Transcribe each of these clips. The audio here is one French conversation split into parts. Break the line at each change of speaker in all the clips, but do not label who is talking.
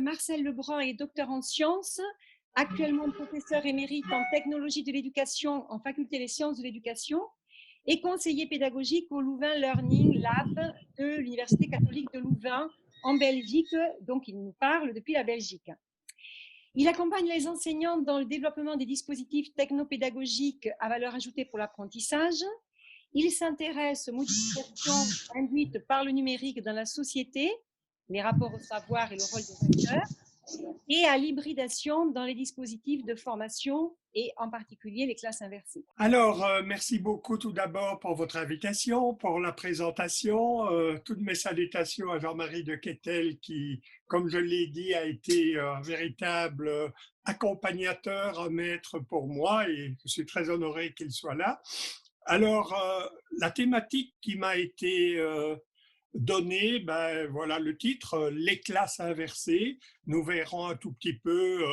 Marcel Lebrun est docteur en sciences, actuellement professeur émérite en technologie de l'éducation en faculté des sciences de l'éducation et conseiller pédagogique au Louvain Learning Lab de l'Université catholique de Louvain en Belgique, donc il nous parle depuis la Belgique. Il accompagne les enseignants dans le développement des dispositifs technopédagogiques à valeur ajoutée pour l'apprentissage. Il s'intéresse aux modifications induites par le numérique dans la société, les rapports au savoir et le rôle des acteurs, et à l'hybridation dans les dispositifs de formation et en particulier les classes inversées.
Alors, merci beaucoup tout d'abord pour votre invitation, pour la présentation. Toutes mes salutations à Jean-Marie de Quetel qui, comme je l'ai dit, a été un véritable accompagnateur, un maître pour moi et je suis très honoré qu'il soit là. Alors, la thématique qui m'a été donnée, ben, voilà le titre, les classes inversées. Nous verrons un tout petit peu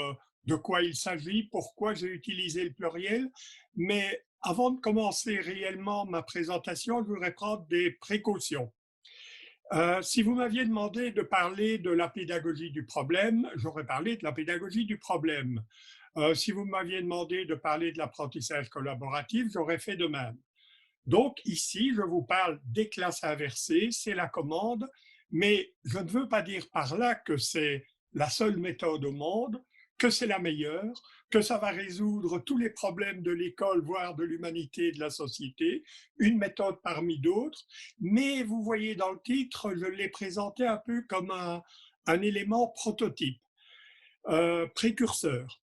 de quoi il s'agit, pourquoi j'ai utilisé le pluriel. Mais avant de commencer réellement ma présentation, je voudrais prendre des précautions. Si vous m'aviez demandé de parler de la pédagogie du problème, j'aurais parlé de la pédagogie du problème. Si vous m'aviez demandé de parler de l'apprentissage collaboratif, j'aurais fait de même. Donc ici, je vous parle des classes inversées, c'est la commande, mais je ne veux pas dire par là que c'est la seule méthode au monde, que c'est la meilleure, que ça va résoudre tous les problèmes de l'école, voire de l'humanité et de la société, une méthode parmi d'autres, mais vous voyez dans le titre, je l'ai présenté un peu comme un élément prototype, précurseur.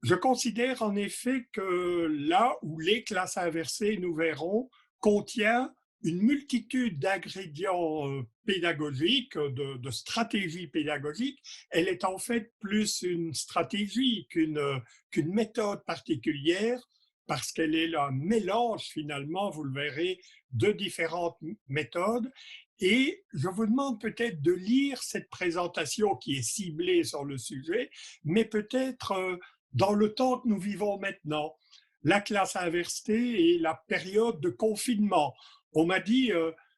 Je considère en effet que là où les classes inversées, nous verrons, contient une multitude d'ingrédients pédagogiques, de stratégies pédagogiques, elle est en fait plus une stratégie qu'une méthode particulière, parce qu'elle est un mélange finalement, vous le verrez, de différentes méthodes. Et je vous demande peut-être de lire cette présentation qui est ciblée sur le sujet, mais peut-être dans le temps que nous vivons maintenant, la classe inversée et la période de confinement. On m'a dit,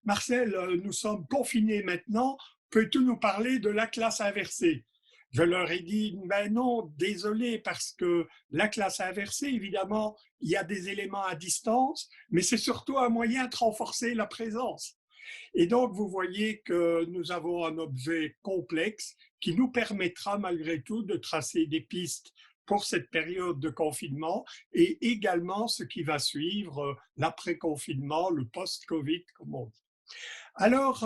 Marcel, nous sommes confinés maintenant, peux-tu nous parler de la classe inversée? Je leur ai dit, ben non, désolé, parce que la classe inversée, évidemment, il y a des éléments à distance, mais c'est surtout un moyen de renforcer la présence. Et donc, vous voyez que nous avons un objet complexe qui nous permettra malgré tout de tracer des pistes pour cette période de confinement et également ce qui va suivre, l'après-confinement, le post-Covid, comme on dit. Alors,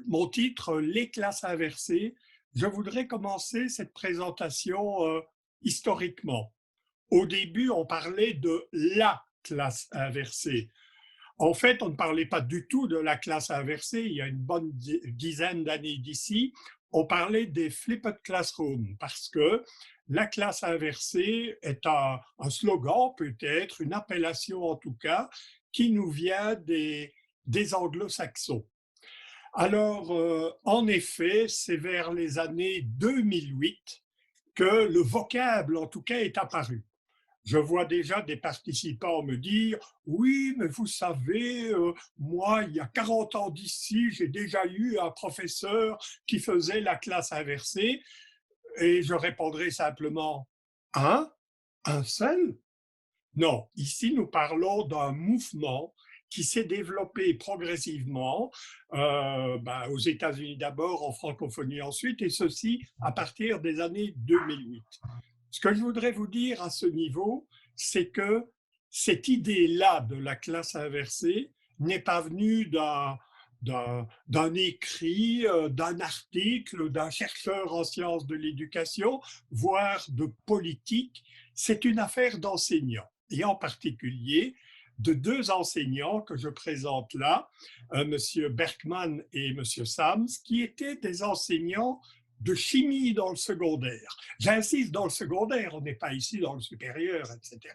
mon titre, les classes inversées, je voudrais commencer cette présentation historiquement. Au début, on parlait de la classe inversée. En fait, on ne parlait pas du tout de la classe inversée. Il y a une bonne dizaine d'années d'ici, on parlait des flipped classrooms parce que la classe inversée est un slogan, peut-être, une appellation en tout cas, qui nous vient des anglo-saxons. Alors, en effet, c'est vers les années 2008 que le vocable, en tout cas, est apparu. Je vois déjà des participants me dire « Oui, mais vous savez, moi, il y a 40 ans d'ici, j'ai déjà eu un professeur qui faisait la classe inversée. » Et je répondrai simplement « Un? Un seul? » Non, ici nous parlons d'un mouvement qui s'est développé progressivement aux États-Unis d'abord, en francophonie ensuite, et ceci à partir des années 2008. Ce que je voudrais vous dire à ce niveau, c'est que cette idée-là de la classe inversée n'est pas venue d'un écrit, d'un article, d'un chercheur en sciences de l'éducation, voire de politique. C'est une affaire d'enseignants, et en particulier de deux enseignants que je présente là, Monsieur Berkman et Monsieur Sams, qui étaient des enseignants de chimie dans le secondaire. J'insiste dans le secondaire, on n'est pas ici dans le supérieur, etc.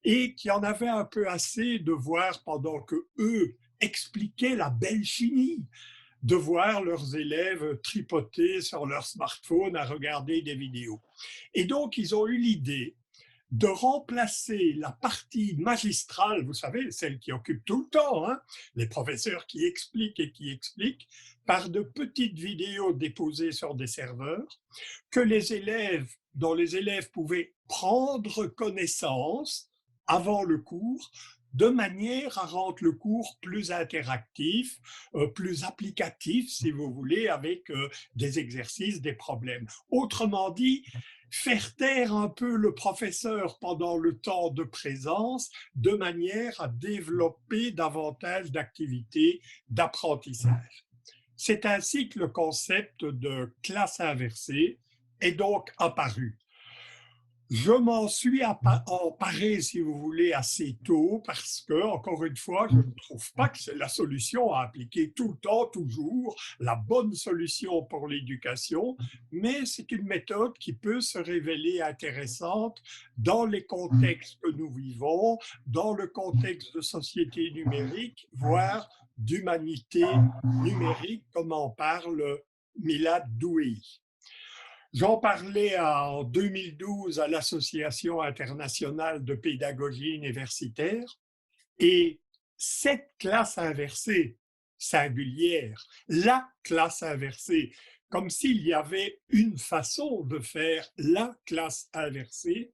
Et qui en avaient un peu assez de voir pendant que eux expliquaient la belle chimie, de voir leurs élèves tripoter sur leur smartphone à regarder des vidéos. Et donc, ils ont eu l'idée de remplacer la partie magistrale, vous savez, celle qui occupe tout le temps, hein, les professeurs qui expliquent et qui expliquent, par de petites vidéos déposées sur des serveurs que dont les élèves pouvaient prendre connaissance avant le cours, de manière à rendre le cours plus interactif, plus applicatif, si vous voulez, avec des exercices, des problèmes. Autrement dit, faire taire un peu le professeur pendant le temps de présence, de manière à développer davantage d'activités d'apprentissage. C'est ainsi que le concept de classe inversée est donc apparu. Je m'en suis emparé, si vous voulez, assez tôt parce que, encore une fois, je ne trouve pas que c'est la solution à appliquer tout le temps, toujours, la bonne solution pour l'éducation, mais c'est une méthode qui peut se révéler intéressante dans les contextes que nous vivons, dans le contexte de société numérique, voire d'humanité numérique, comme en parle Milad Douei. J'en parlais en 2012 à l'Association internationale de pédagogie universitaire et cette classe inversée singulière, la classe inversée, comme s'il y avait une façon de faire la classe inversée,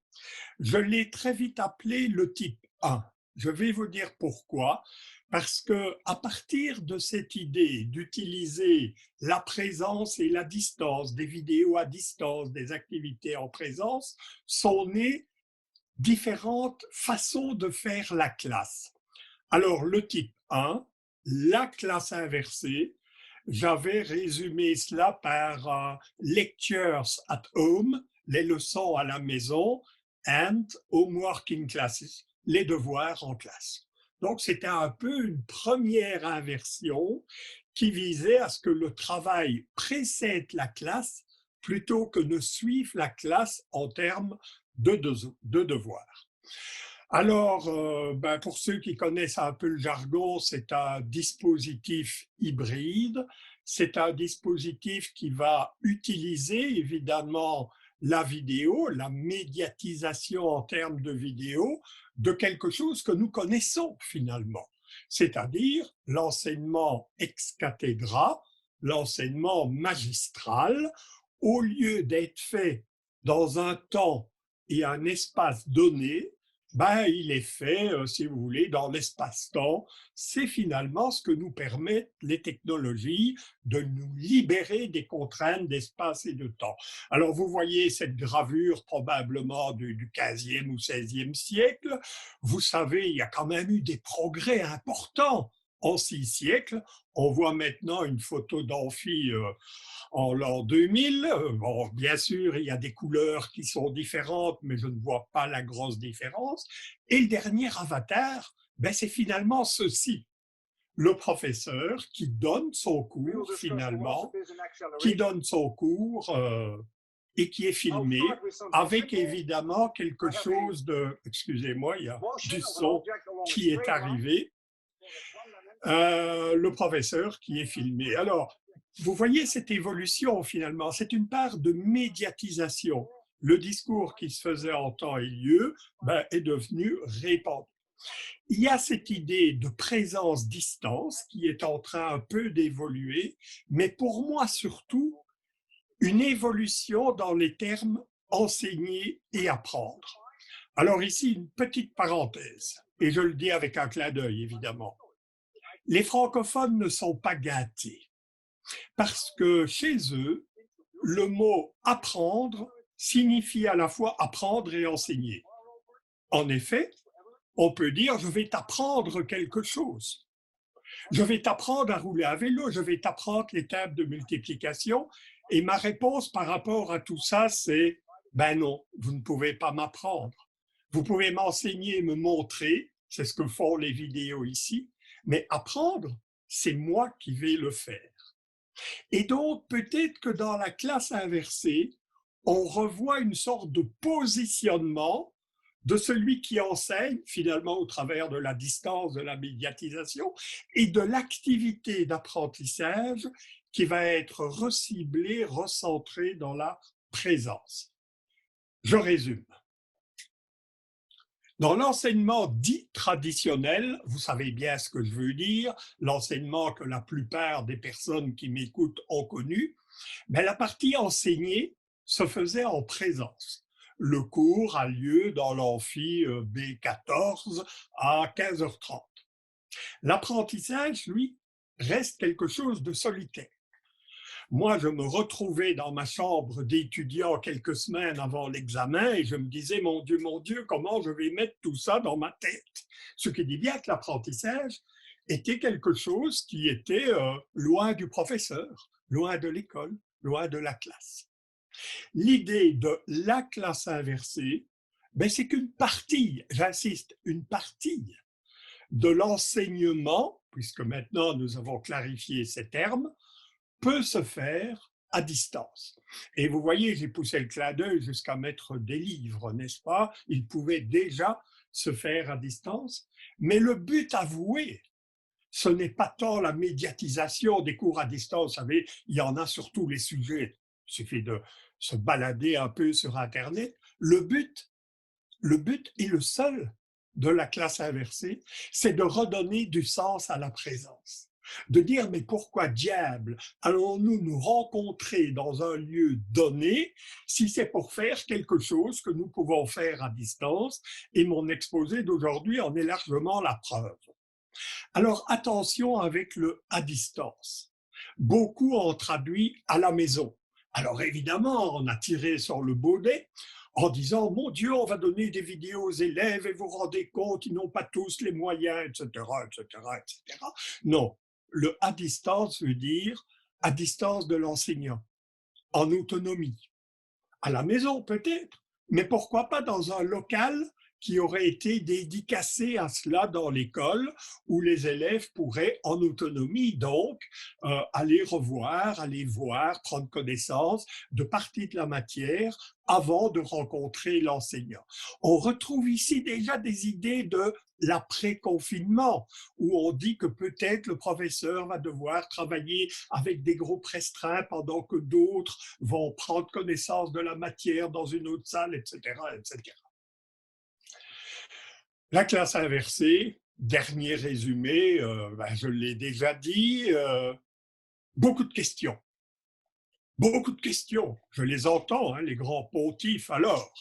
je l'ai très vite appelée le type 1. Je vais vous dire pourquoi. Parce que à partir de cette idée d'utiliser la présence et la distance, des vidéos à distance, des activités en présence, sont nées différentes façons de faire la classe. Alors, le type 1, la classe inversée, j'avais résumé cela par lectures at home, les leçons à la maison, and homework in classes, les devoirs en classe. Donc, c'était un peu une première inversion qui visait à ce que le travail précède la classe plutôt que ne suive la classe en termes de devoirs. Alors, pour ceux qui connaissent un peu le jargon, c'est un dispositif hybride. C'est un dispositif qui va utiliser évidemment la vidéo, la médiatisation en termes de vidéo, de quelque chose que nous connaissons finalement, c'est-à-dire l'enseignement ex cathedra, l'enseignement magistral, au lieu d'être fait dans un temps et un espace donné, il est fait, si vous voulez, dans l'espace-temps. C'est finalement ce que nous permettent les technologies de nous libérer des contraintes d'espace et de temps. Alors, vous voyez cette gravure probablement du 15e ou 16e siècle. Vous savez, il y a quand même eu des progrès importants en 6 siècles. On voit maintenant une photo d'Amphi en l'an 2000. Bon, bien sûr, il y a des couleurs qui sont différentes, mais je ne vois pas la grosse différence. Et le dernier avatar, c'est finalement ceci. Le professeur qui donne son cours, finalement, qui donne son cours et qui est filmé, avec évidemment quelque chose de... Excusez-moi, il y a du son qui est arrivé. Le professeur qui est filmé. Alors, vous voyez cette évolution finalement, c'est une part de médiatisation. Le discours qui se faisait en temps et lieu est devenu répandu. Il y a cette idée de présence-distance qui est en train un peu d'évoluer, mais pour moi surtout, une évolution dans les termes enseigner et apprendre. Alors ici, une petite parenthèse, et je le dis avec un clin d'œil évidemment. Les francophones ne sont pas gâtés parce que chez eux, le mot apprendre signifie à la fois apprendre et enseigner. En effet, on peut dire je vais t'apprendre quelque chose. Je vais t'apprendre à rouler à vélo, je vais t'apprendre les tables de multiplication. Et ma réponse par rapport à tout ça, c'est non, vous ne pouvez pas m'apprendre. Vous pouvez m'enseigner, me montrer, c'est ce que font les vidéos ici, mais apprendre, c'est moi qui vais le faire. Et donc, peut-être que dans la classe inversée, on revoit une sorte de positionnement de celui qui enseigne, finalement, au travers de la distance, de la médiatisation, et de l'activité d'apprentissage qui va être reciblée, recentrée dans la présence. Je résume. Dans l'enseignement dit traditionnel, vous savez bien ce que je veux dire, l'enseignement que la plupart des personnes qui m'écoutent ont connu, mais la partie enseignée se faisait en présence. Le cours a lieu dans l'amphi B14 à 15h30. L'apprentissage, lui, reste quelque chose de solitaire. Moi, je me retrouvais dans ma chambre d'étudiant quelques semaines avant l'examen et je me disais, mon Dieu, comment je vais mettre tout ça dans ma tête? Ce qui dit bien que l'apprentissage était quelque chose qui était loin du professeur, loin de l'école, loin de la classe. L'idée de la classe inversée, ben c'est qu'une partie, j'insiste, une partie de l'enseignement, puisque maintenant nous avons clarifié ces termes, peut se faire à distance. Et vous voyez, j'ai poussé le clin d'œil jusqu'à mettre des livres, n'est-ce pas? Il pouvait déjà se faire à distance, mais le but avoué, ce n'est pas tant la médiatisation des cours à distance, vous savez, il y en a sur tous les sujets, il suffit de se balader un peu sur Internet. Le but est le seul de la classe inversée, c'est de redonner du sens à la présence. De dire, mais pourquoi diable allons-nous nous rencontrer dans un lieu donné si c'est pour faire quelque chose que nous pouvons faire à distance? Et mon exposé d'aujourd'hui en est largement la preuve. Alors attention avec le à distance. Beaucoup ont traduit à la maison. Alors évidemment, on a tiré sur le bonnet en disant, mon Dieu, on va donner des vidéos aux élèves et vous vous rendez compte, ils n'ont pas tous les moyens, etc., etc., etc. Non, le à distance veut dire à distance de l'enseignant, en autonomie. À la maison peut-être, mais pourquoi pas dans un local qui aurait été dédicacé à cela dans l'école, où les élèves pourraient en autonomie donc aller revoir, aller voir, prendre connaissance de parties de la matière avant de rencontrer l'enseignant. On retrouve ici déjà des idées de l'après-confinement, où on dit que peut-être le professeur va devoir travailler avec des groupes restreints pendant que d'autres vont prendre connaissance de la matière dans une autre salle, etc., etc. La classe inversée, dernier résumé, je l'ai déjà dit, beaucoup de questions. Beaucoup de questions, je les entends, hein, les grands pontifs. Alors,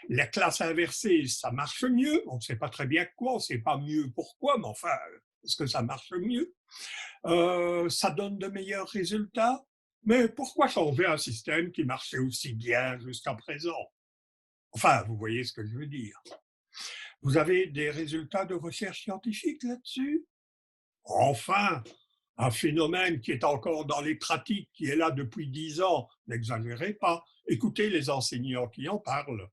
la classe inversée, ça marche mieux, on ne sait pas très bien quoi, on ne sait pas mieux pourquoi, mais enfin, est-ce que ça marche mieux? Ça donne de meilleurs résultats, mais pourquoi changer un système qui marchait aussi bien jusqu'à présent? Enfin, vous voyez ce que je veux dire. Vous avez des résultats de recherche scientifique là-dessus? Enfin, un phénomène qui est encore dans les pratiques, qui est là depuis 10 ans, n'exagérez pas, écoutez les enseignants qui en parlent.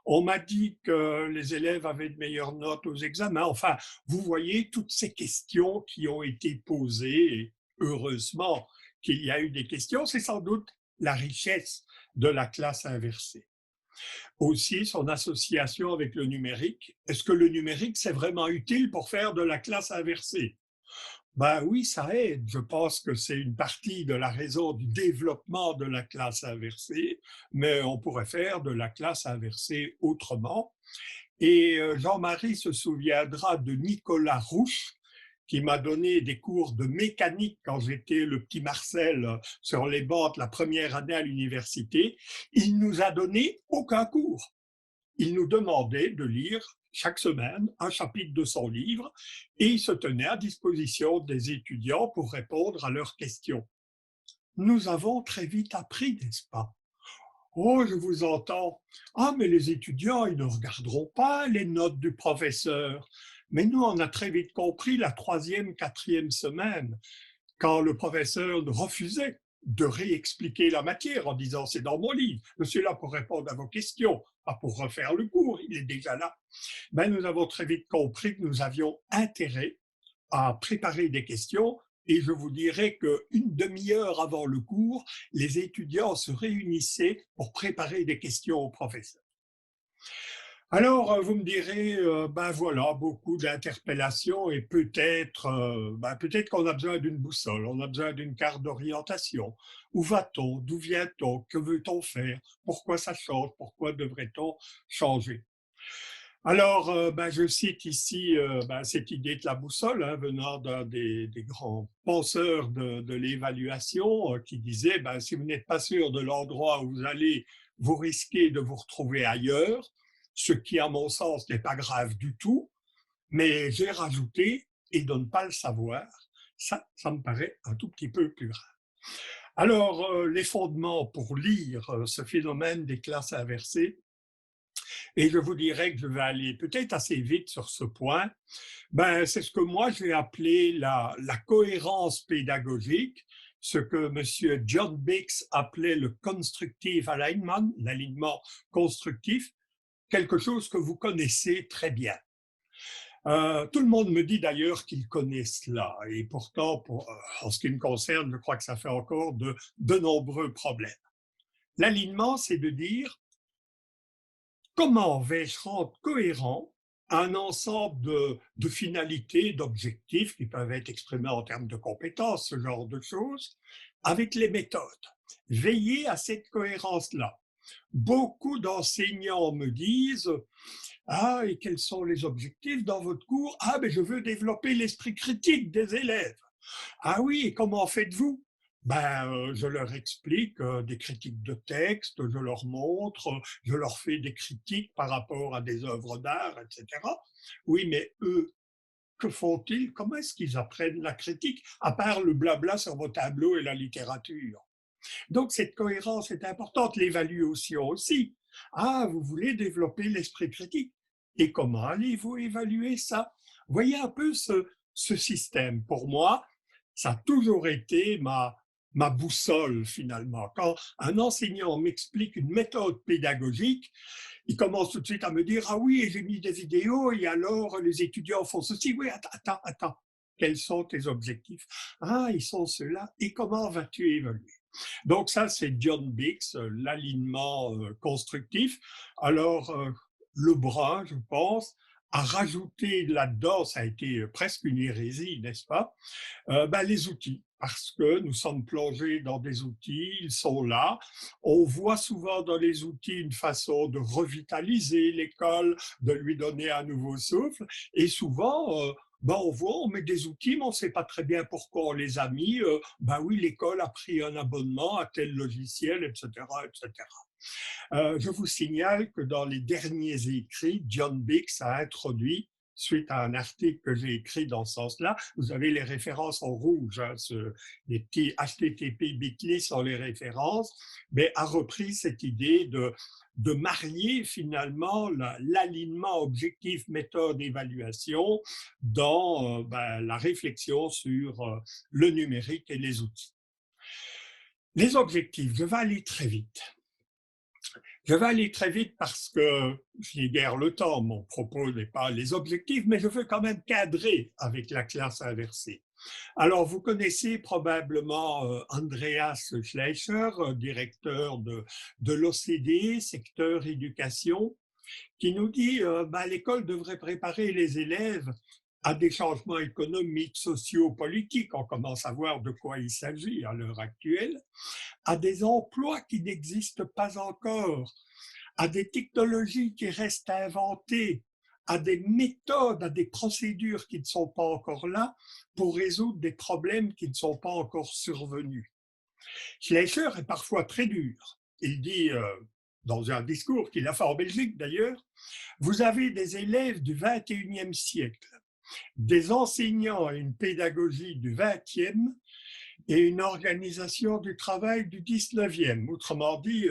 On m'a dit que les élèves avaient de meilleures notes aux examens. Enfin, vous voyez toutes ces questions qui ont été posées, et heureusement qu'il y a eu des questions, c'est sans doute la richesse de la classe inversée. Aussi, son association avec le numérique. Est-ce que le numérique, c'est vraiment utile pour faire de la classe inversée? Ben oui, ça aide. Je pense que c'est une partie de la raison du développement de la classe inversée, mais on pourrait faire de la classe inversée autrement. Et Jean-Marie se souviendra de Nicolas Rouche, qui m'a donné des cours de mécanique quand j'étais le petit Marcel sur les bancs de la première année à l'université. Il nous a donné aucun cours. Il nous demandait de lire chaque semaine un chapitre de son livre et il se tenait à disposition des étudiants pour répondre à leurs questions. Nous avons très vite appris, n'est-ce pas? Oh, je vous entends. Ah, mais les étudiants, ils ne regarderont pas les notes du professeur. Mais nous, on a très vite compris la troisième, quatrième semaine, quand le professeur refusait de réexpliquer la matière en disant c'est dans mon livre, je suis là pour répondre à vos questions, pas pour refaire le cours, il est déjà là. Ben, nous avons très vite compris que nous avions intérêt à préparer des questions et je vous dirais qu'une demi-heure avant le cours, les étudiants se réunissaient pour préparer des questions au professeur. Alors, vous me direz, ben voilà, beaucoup d'interpellations et peut-être qu'on a besoin d'une boussole, on a besoin d'une carte d'orientation. Où va-t-on? D'où vient-on? Que veut-on faire? Pourquoi ça change? Pourquoi devrait-on changer? Alors, je cite ici cette idée de la boussole, hein, venant d'un des grands penseurs de l'évaluation, qui disait, si vous n'êtes pas sûr de l'endroit où vous allez, vous risquez de vous retrouver ailleurs, ce qui, à mon sens, n'est pas grave du tout, mais j'ai rajouté, et de ne pas le savoir, ça me paraît un tout petit peu plus grave. Alors, les fondements pour lire ce phénomène des classes inversées, et je vous dirais que je vais aller peut-être assez vite sur ce point, c'est ce que moi j'ai appelé la cohérence pédagogique, ce que M. John Biggs appelait le constructive alignment, l'alignement constructif, quelque chose que vous connaissez très bien. Tout le monde me dit d'ailleurs qu'ils connaissent cela, et pourtant, en ce qui me concerne, je crois que ça fait encore de nombreux problèmes. L'alignement, c'est de dire comment vais-je rendre cohérent un ensemble de finalités, d'objectifs qui peuvent être exprimés en termes de compétences, ce genre de choses, avec les méthodes. Veiller à cette cohérence-là. Beaucoup d'enseignants me disent « Ah, et quels sont les objectifs dans votre cours ? Ah, je veux développer l'esprit critique des élèves. Ah oui, et comment faites-vous ? Je leur explique des critiques de texte, je leur montre, je leur fais des critiques par rapport à des œuvres d'art, etc. Oui, mais eux, que font-ils? Comment est-ce qu'ils apprennent la critique, à part le blabla sur vos tableaux et la littérature? Donc, cette cohérence est importante, l'évaluation aussi. Ah, vous voulez développer l'esprit critique. Et comment allez-vous évaluer ça? Voyez un peu ce système. Pour moi, ça a toujours été ma boussole finalement. Quand un enseignant m'explique une méthode pédagogique, il commence tout de suite à me dire « Ah oui, j'ai mis des vidéos et alors les étudiants font ceci. » Oui, attends. Quels sont tes objectifs? Ah, ils sont ceux-là. Et comment vas-tu évaluer? Donc ça, c'est John Biggs, l'alignement constructif. Alors, Lebrun, je pense, a rajouté là-dedans, ça a été presque une hérésie, n'est-ce pas, les outils, parce que nous sommes plongés dans des outils, ils sont là. On voit souvent dans les outils une façon de revitaliser l'école, de lui donner un nouveau souffle, et souvent, on voit, on met des outils, mais on ne sait pas très bien pourquoi on les a mis. Oui, l'école a pris un abonnement à tel logiciel, etc., etc. Je vous signale que dans les derniers écrits, John Biggs a introduit, suite à un article que j'ai écrit dans ce sens-là, vous avez les références en rouge, hein, les petits HTTP bit.ly sont les références, mais a repris cette idée de marier finalement l'alignement objectif, méthode, évaluation dans la réflexion sur le numérique et les outils. Les objectifs, je vais aller très vite. Je vais aller très vite parce que je n'ai guère le temps, mon propos n'est pas les objectifs, mais je veux quand même cadrer avec la classe inversée. Alors, vous connaissez probablement Andreas Schleicher, directeur de l'OCDE, secteur éducation, qui nous dit l'école devrait préparer les élèves à des changements économiques, sociaux, politiques, on commence à voir de quoi il s'agit à l'heure actuelle, à des emplois qui n'existent pas encore, à des technologies qui restent à inventer, à des méthodes, à des procédures qui ne sont pas encore là pour résoudre des problèmes qui ne sont pas encore survenus. Schleicher est parfois très dur. Il dit, dans un discours qu'il a fait en Belgique d'ailleurs, « Vous avez des élèves du 21e siècle, des enseignants à une pédagogie du 20e et une organisation du travail du 19e. » Autrement dit,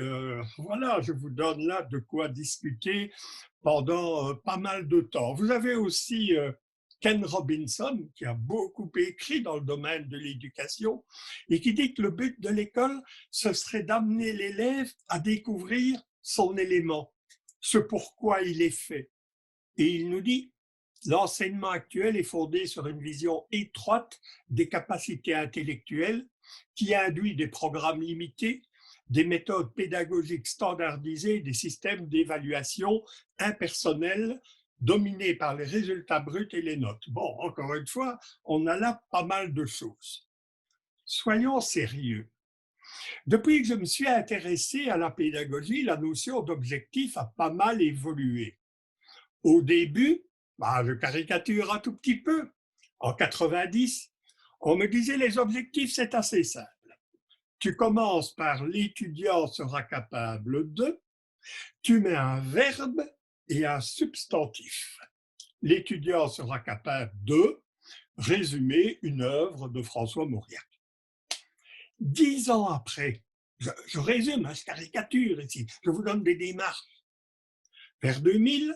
voilà, je vous donne là de quoi discuter pendant pas mal de temps. Vous avez aussi Ken Robinson, qui a beaucoup écrit dans le domaine de l'éducation et qui dit que le but de l'école, ce serait d'amener l'élève à découvrir son élément, ce pourquoi il est fait. Et il nous dit, l'enseignement actuel est fondé sur une vision étroite des capacités intellectuelles qui induit des programmes limités, des méthodes pédagogiques standardisées, des systèmes d'évaluation impersonnels dominés par les résultats bruts et les notes. Bon, encore une fois, on a là pas mal de choses. Soyons sérieux. Depuis que je me suis intéressé à la pédagogie, la notion d'objectif a pas mal évolué. Au début, bah, je caricature un tout petit peu. En 90, on me disait les objectifs, c'est assez simple. Tu commences par l'étudiant sera capable de, tu mets un verbe et un substantif. L'étudiant sera capable de résumer une œuvre de François Mauriac. 10 ans après, je résume, je caricature ici, je vous donne des démarches. Vers 2000,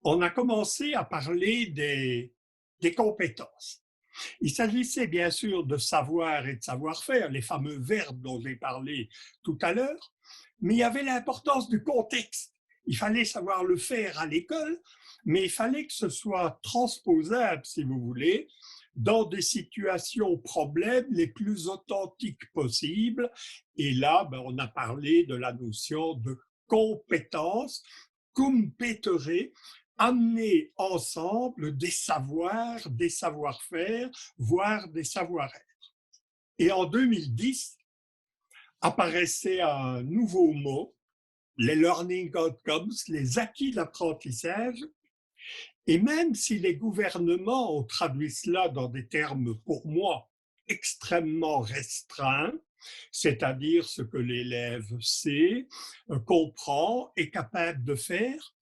on a commencé à parler des compétences. Il s'agissait bien sûr de savoir et de savoir-faire, les fameux verbes dont j'ai parlé tout à l'heure, mais il y avait l'importance du contexte. Il fallait savoir le faire à l'école, mais il fallait que ce soit transposable, si vous voulez, dans des situations problèmes les plus authentiques possibles. Et là, on a parlé de la notion de compétence, competere, amener ensemble des savoirs, des savoir-faire, voire des savoir-être. Et en 2010, apparaissait un nouveau mot, les learning outcomes, les acquis d'apprentissage. Et même si les gouvernements ont traduit cela dans des termes, pour moi, extrêmement restreints, c'est-à-dire ce que l'élève sait, comprend, est capable de faire,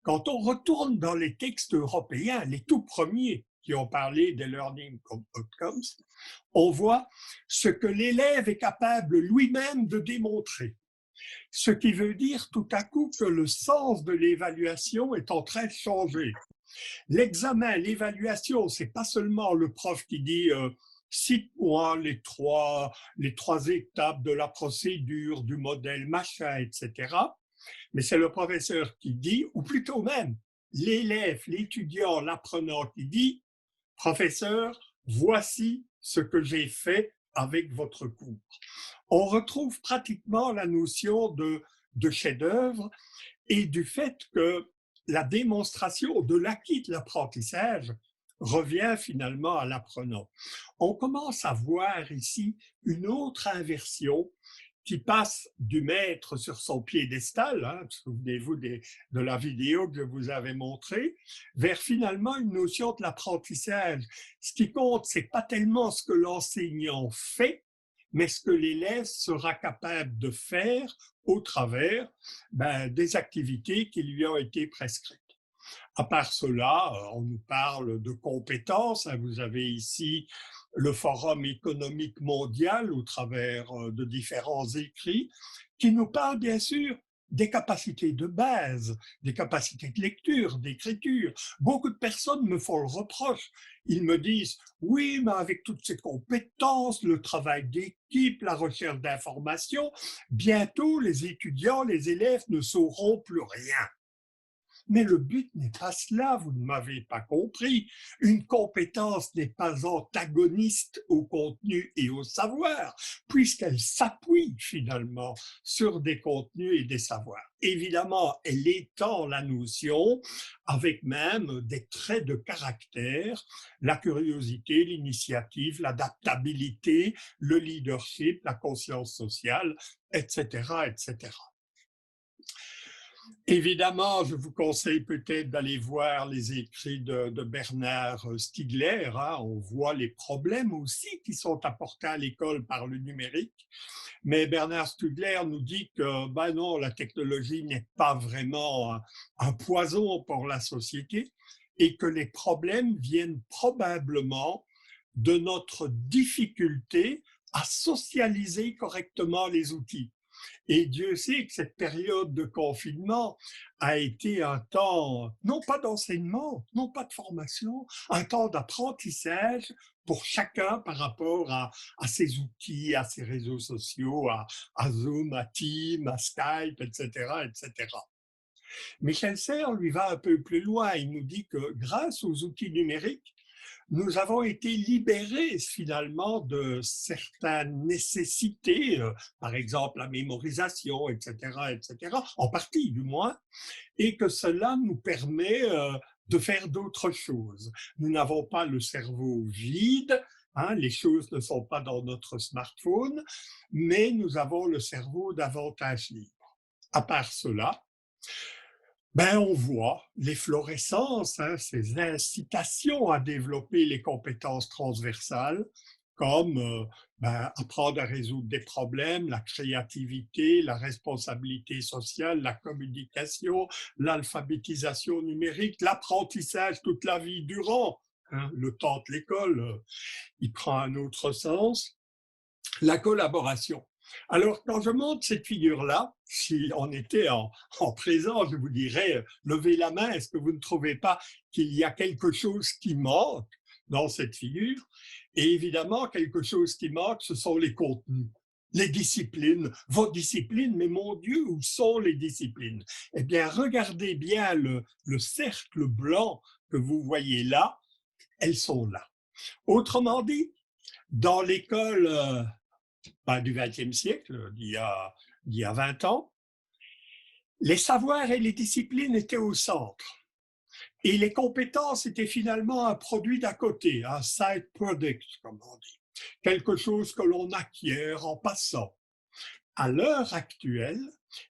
quand on retourne dans les textes européens, les tout premiers qui ont parlé des learning outcomes, on voit ce que l'élève est capable lui-même de démontrer. Ce qui veut dire tout à coup que le sens de l'évaluation est en train de changer. L'examen, l'évaluation, c'est pas seulement le prof qui dit cite-moi les trois étapes de la procédure, du modèle, machin, etc. Mais c'est le professeur qui dit, ou plutôt même l'élève, l'étudiant, l'apprenant qui dit, professeur, voici ce que j'ai fait avec votre cours. On retrouve pratiquement la notion de chef-d'œuvre et du fait que la démonstration de l'acquis de l'apprentissage revient finalement à l'apprenant. On commence à voir ici une autre inversion qui passe du maître sur son piédestal, souvenez-vous de la vidéo que je vous avais montrée, vers finalement une notion de l'apprentissage. Ce qui compte, c'est pas tellement ce que l'enseignant fait, mais ce que l'élève sera capable de faire au travers des activités qui lui ont été prescrites. À part cela, on nous parle de compétences. Vous avez ici le Forum économique mondial au travers de différents écrits qui nous parlent bien sûr des capacités de base, des capacités de lecture, d'écriture. Beaucoup de personnes me font le reproche. Ils me disent, oui, mais avec toutes ces compétences, le travail d'équipe, la recherche d'informations, bientôt les étudiants, les élèves ne sauront plus rien. Mais le but n'est pas cela, vous ne m'avez pas compris. Une compétence n'est pas antagoniste au contenu et au savoir, puisqu'elle s'appuie finalement sur des contenus et des savoirs. Évidemment, elle étend la notion avec même des traits de caractère, la curiosité, l'initiative, l'adaptabilité, le leadership, la conscience sociale, etc., etc. Évidemment, je vous conseille peut-être d'aller voir les écrits de Bernard Stiegler. On voit les problèmes aussi qui sont apportés à l'école par le numérique. Mais Bernard Stiegler nous dit que non, la technologie n'est pas vraiment un poison pour la société et que les problèmes viennent probablement de notre difficulté à socialiser correctement les outils. Et Dieu sait que cette période de confinement a été un temps, non pas d'enseignement, non pas de formation, un temps d'apprentissage pour chacun par rapport à ses outils, à ses réseaux sociaux, à Zoom, à Teams, à Skype, etc., etc. Michel Serres, lui, va un peu plus loin. Il nous dit que grâce aux outils numériques, nous avons été libérés finalement de certaines nécessités, par exemple la mémorisation, etc., etc., en partie du moins, et que cela nous permet de faire d'autres choses. Nous n'avons pas le cerveau vide, les choses ne sont pas dans notre smartphone, mais nous avons le cerveau davantage libre. À part cela, Ben, on voit l'efflorescence, hein, ces incitations à développer les compétences transversales, comme apprendre à résoudre des problèmes, la créativité, la responsabilité sociale, la communication, l'alphabétisation numérique, l'apprentissage toute la vie durant. Hein, le temps de l'école, il prend un autre sens. La collaboration. Alors, quand je montre cette figure-là, si on était en présent, je vous dirais, levez la main, est-ce que vous ne trouvez pas qu'il y a quelque chose qui manque dans cette figure? Et évidemment, quelque chose qui manque, ce sont les contenus, les disciplines, vos disciplines, mais mon Dieu, où sont les disciplines? Eh bien, regardez bien le cercle blanc que vous voyez là, elles sont là. Autrement dit, dans l'école du XXe siècle, d'il y a 20 ans, les savoirs et les disciplines étaient au centre. Et les compétences étaient finalement un produit d'à côté, un side product, comme on dit. Quelque chose que l'on acquiert en passant. À l'heure actuelle,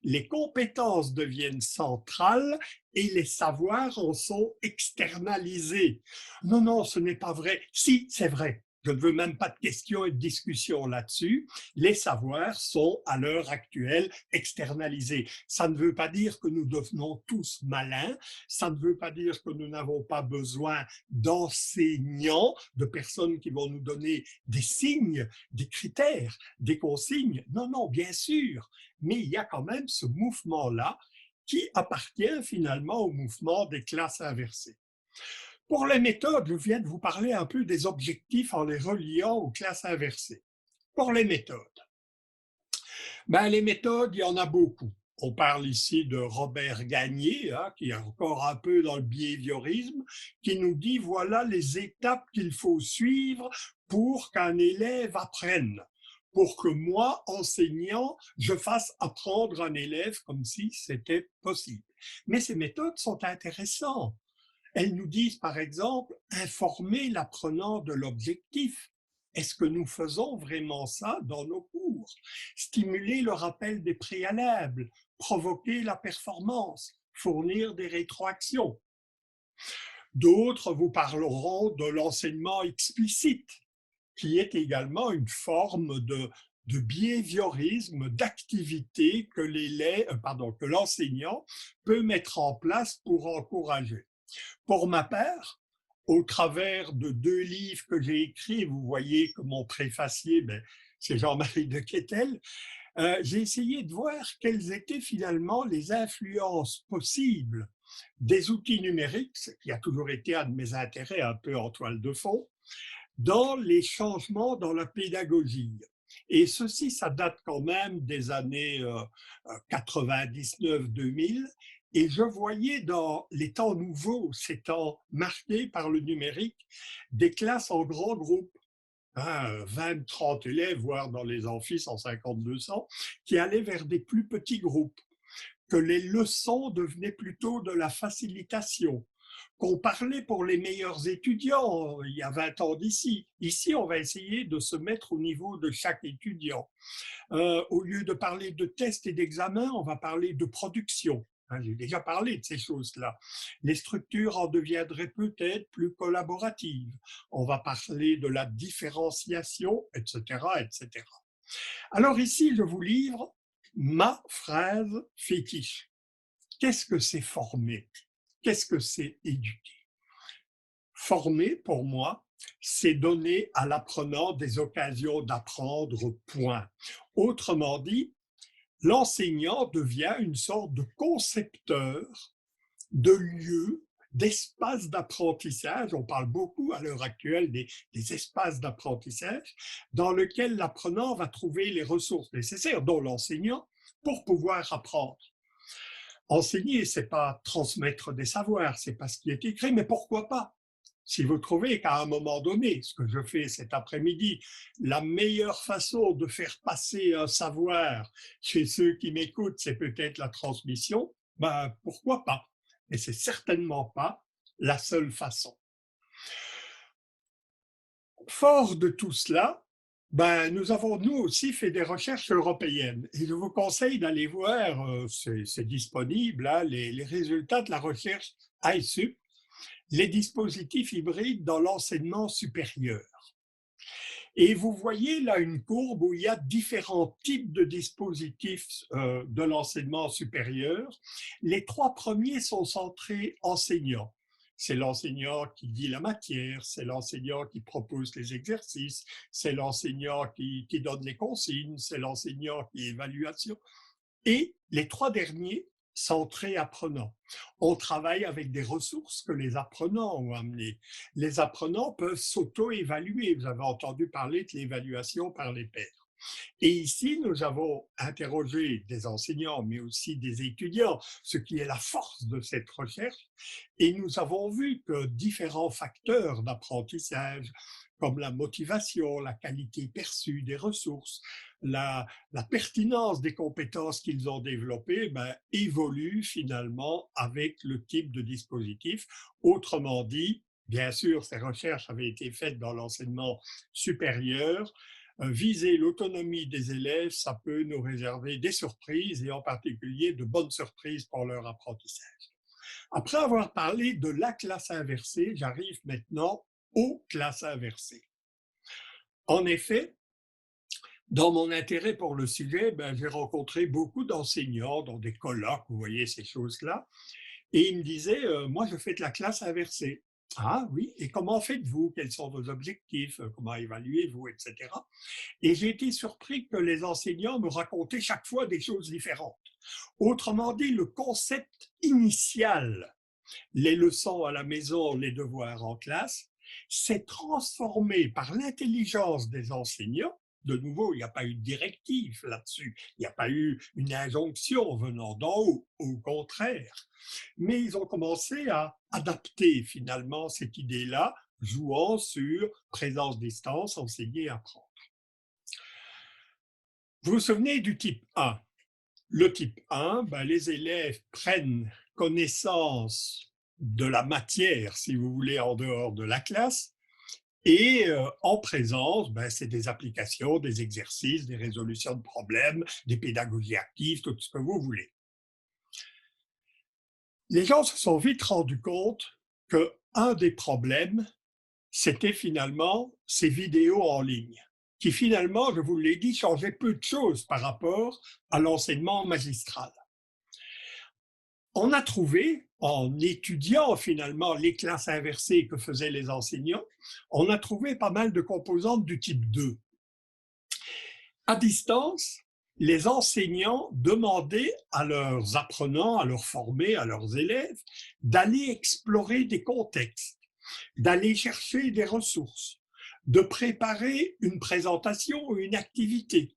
les compétences deviennent centrales et les savoirs en sont externalisés. Non, non, ce n'est pas vrai. Si, c'est vrai. Je ne veux même pas de questions et de discussions là-dessus. Les savoirs sont, à l'heure actuelle, externalisés. Ça ne veut pas dire que nous devenons tous malins. Ça ne veut pas dire que nous n'avons pas besoin d'enseignants, de personnes qui vont nous donner des signes, des critères, des consignes. Non, non, bien sûr. Mais il y a quand même ce mouvement-là qui appartient finalement au mouvement des classes inversées. Pour les méthodes, je viens de vous parler un peu des objectifs en les reliant aux classes inversées. Pour les méthodes, les méthodes, il y en a beaucoup. On parle ici de Robert Gagné, hein, qui est encore un peu dans le behaviorisme, qui nous dit voilà les étapes qu'il faut suivre pour qu'un élève apprenne, pour que moi, enseignant, je fasse apprendre un élève comme si c'était possible. Mais ces méthodes sont intéressantes. Elles nous disent, par exemple, informer l'apprenant de l'objectif. Est-ce que nous faisons vraiment ça dans nos cours? Stimuler le rappel des préalables, provoquer la performance, fournir des rétroactions. D'autres vous parleront de l'enseignement explicite, qui est également une forme de behaviorisme, d'activité que l'enseignant peut mettre en place pour encourager. Pour ma part, au travers de 2 livres que j'ai écrits, vous voyez que mon préfacier, c'est Jean-Marie de Quetel, j'ai essayé de voir quelles étaient finalement les influences possibles des outils numériques, ce qui a toujours été un de mes intérêts un peu en toile de fond, dans les changements dans la pédagogie. Et ceci, ça date quand même des années 99-2000. Et je voyais dans les temps nouveaux, ces temps marqués par le numérique, des classes en grands groupes, hein, 20-30 élèves, voire dans les amphis 150-200, qui allaient vers des plus petits groupes, que les leçons devenaient plutôt de la facilitation, qu'on parlait pour les meilleurs étudiants il y a 20 ans d'ici. Ici, on va essayer de se mettre au niveau de chaque étudiant. Au lieu de parler de tests et d'examens, on va parler de production. J'ai déjà parlé de ces choses-là. Les structures en deviendraient peut-être plus collaboratives. On va parler de la différenciation, etc., etc. Alors ici, je vous livre ma phrase fétiche. Qu'est-ce que c'est former? Qu'est-ce que c'est éduquer? Former, pour moi, c'est donner à l'apprenant des occasions d'apprendre, point. Autrement dit, l'enseignant devient une sorte de concepteur de lieux, d'espaces d'apprentissage. On parle beaucoup à l'heure actuelle des espaces d'apprentissage dans lesquels l'apprenant va trouver les ressources nécessaires, dont l'enseignant, pour pouvoir apprendre. Enseigner, c'est pas transmettre des savoirs, c'est pas ce qui est écrit, mais pourquoi pas? Si vous trouvez qu'à un moment donné, ce que je fais cet après-midi, la meilleure façon de faire passer un savoir chez ceux qui m'écoutent, c'est peut-être la transmission, pourquoi pas? Mais c'est certainement pas la seule façon. Fort de tout cela, Ben, nous avons, nous aussi, fait des recherches européennes et je vous conseille d'aller voir, c'est disponible, hein, les résultats de la recherche ISUP, les dispositifs hybrides dans l'enseignement supérieur. Et vous voyez là une courbe où il y a différents types de dispositifs de l'enseignement supérieur. Les trois premiers sont centrés enseignants. C'est l'enseignant qui dit la matière, c'est l'enseignant qui propose les exercices, c'est l'enseignant qui donne les consignes, c'est l'enseignant qui évaluation. Et les trois derniers, centrés apprenants. On travaille avec des ressources que les apprenants ont amenées. Les apprenants peuvent s'auto-évaluer. Vous avez entendu parler de l'évaluation par les pairs. Et ici, nous avons interrogé des enseignants, mais aussi des étudiants, ce qui est la force de cette recherche. Et nous avons vu que différents facteurs d'apprentissage, comme la motivation, la qualité perçue des ressources, la pertinence des compétences qu'ils ont développées, évoluent finalement avec le type de dispositif. Autrement dit, bien sûr, ces recherches avaient été faites dans l'enseignement supérieur. Viser l'autonomie des élèves, ça peut nous réserver des surprises et en particulier de bonnes surprises pour leur apprentissage. Après avoir parlé de la classe inversée, j'arrive maintenant aux classes inversées. En effet, dans mon intérêt pour le sujet, j'ai rencontré beaucoup d'enseignants dans des colloques, vous voyez ces choses-là, et ils me disaient, moi je fais de la classe inversée. Ah oui, et comment faites-vous? Quels sont vos objectifs? Comment évaluez-vous, etc. Et j'ai été surpris que les enseignants me racontaient chaque fois des choses différentes. Autrement dit, le concept initial, les leçons à la maison, les devoirs en classe, s'est transformé par l'intelligence des enseignants. De nouveau, il n'y a pas eu de directive là-dessus, il n'y a pas eu une injonction venant d'en haut, au contraire. Mais ils ont commencé à adapter finalement cette idée-là, jouant sur présence-distance, enseigner, apprendre. Vous vous souvenez du type 1? Le type 1, les élèves prennent connaissance de la matière, si vous voulez, en dehors de la classe, et en présence, c'est des applications, des exercices, des résolutions de problèmes, des pédagogies actives, tout ce que vous voulez. Les gens se sont vite rendus compte qu'un des problèmes, c'était finalement ces vidéos en ligne, qui finalement, je vous l'ai dit, changeaient peu de choses par rapport à l'enseignement magistral. On a trouvé, en étudiant finalement les classes inversées que faisaient les enseignants, on a trouvé pas mal de composantes du type 2. À distance, les enseignants demandaient à leurs apprenants, à leurs formés, à leurs élèves, d'aller explorer des contextes, d'aller chercher des ressources, de préparer une présentation ou une activité.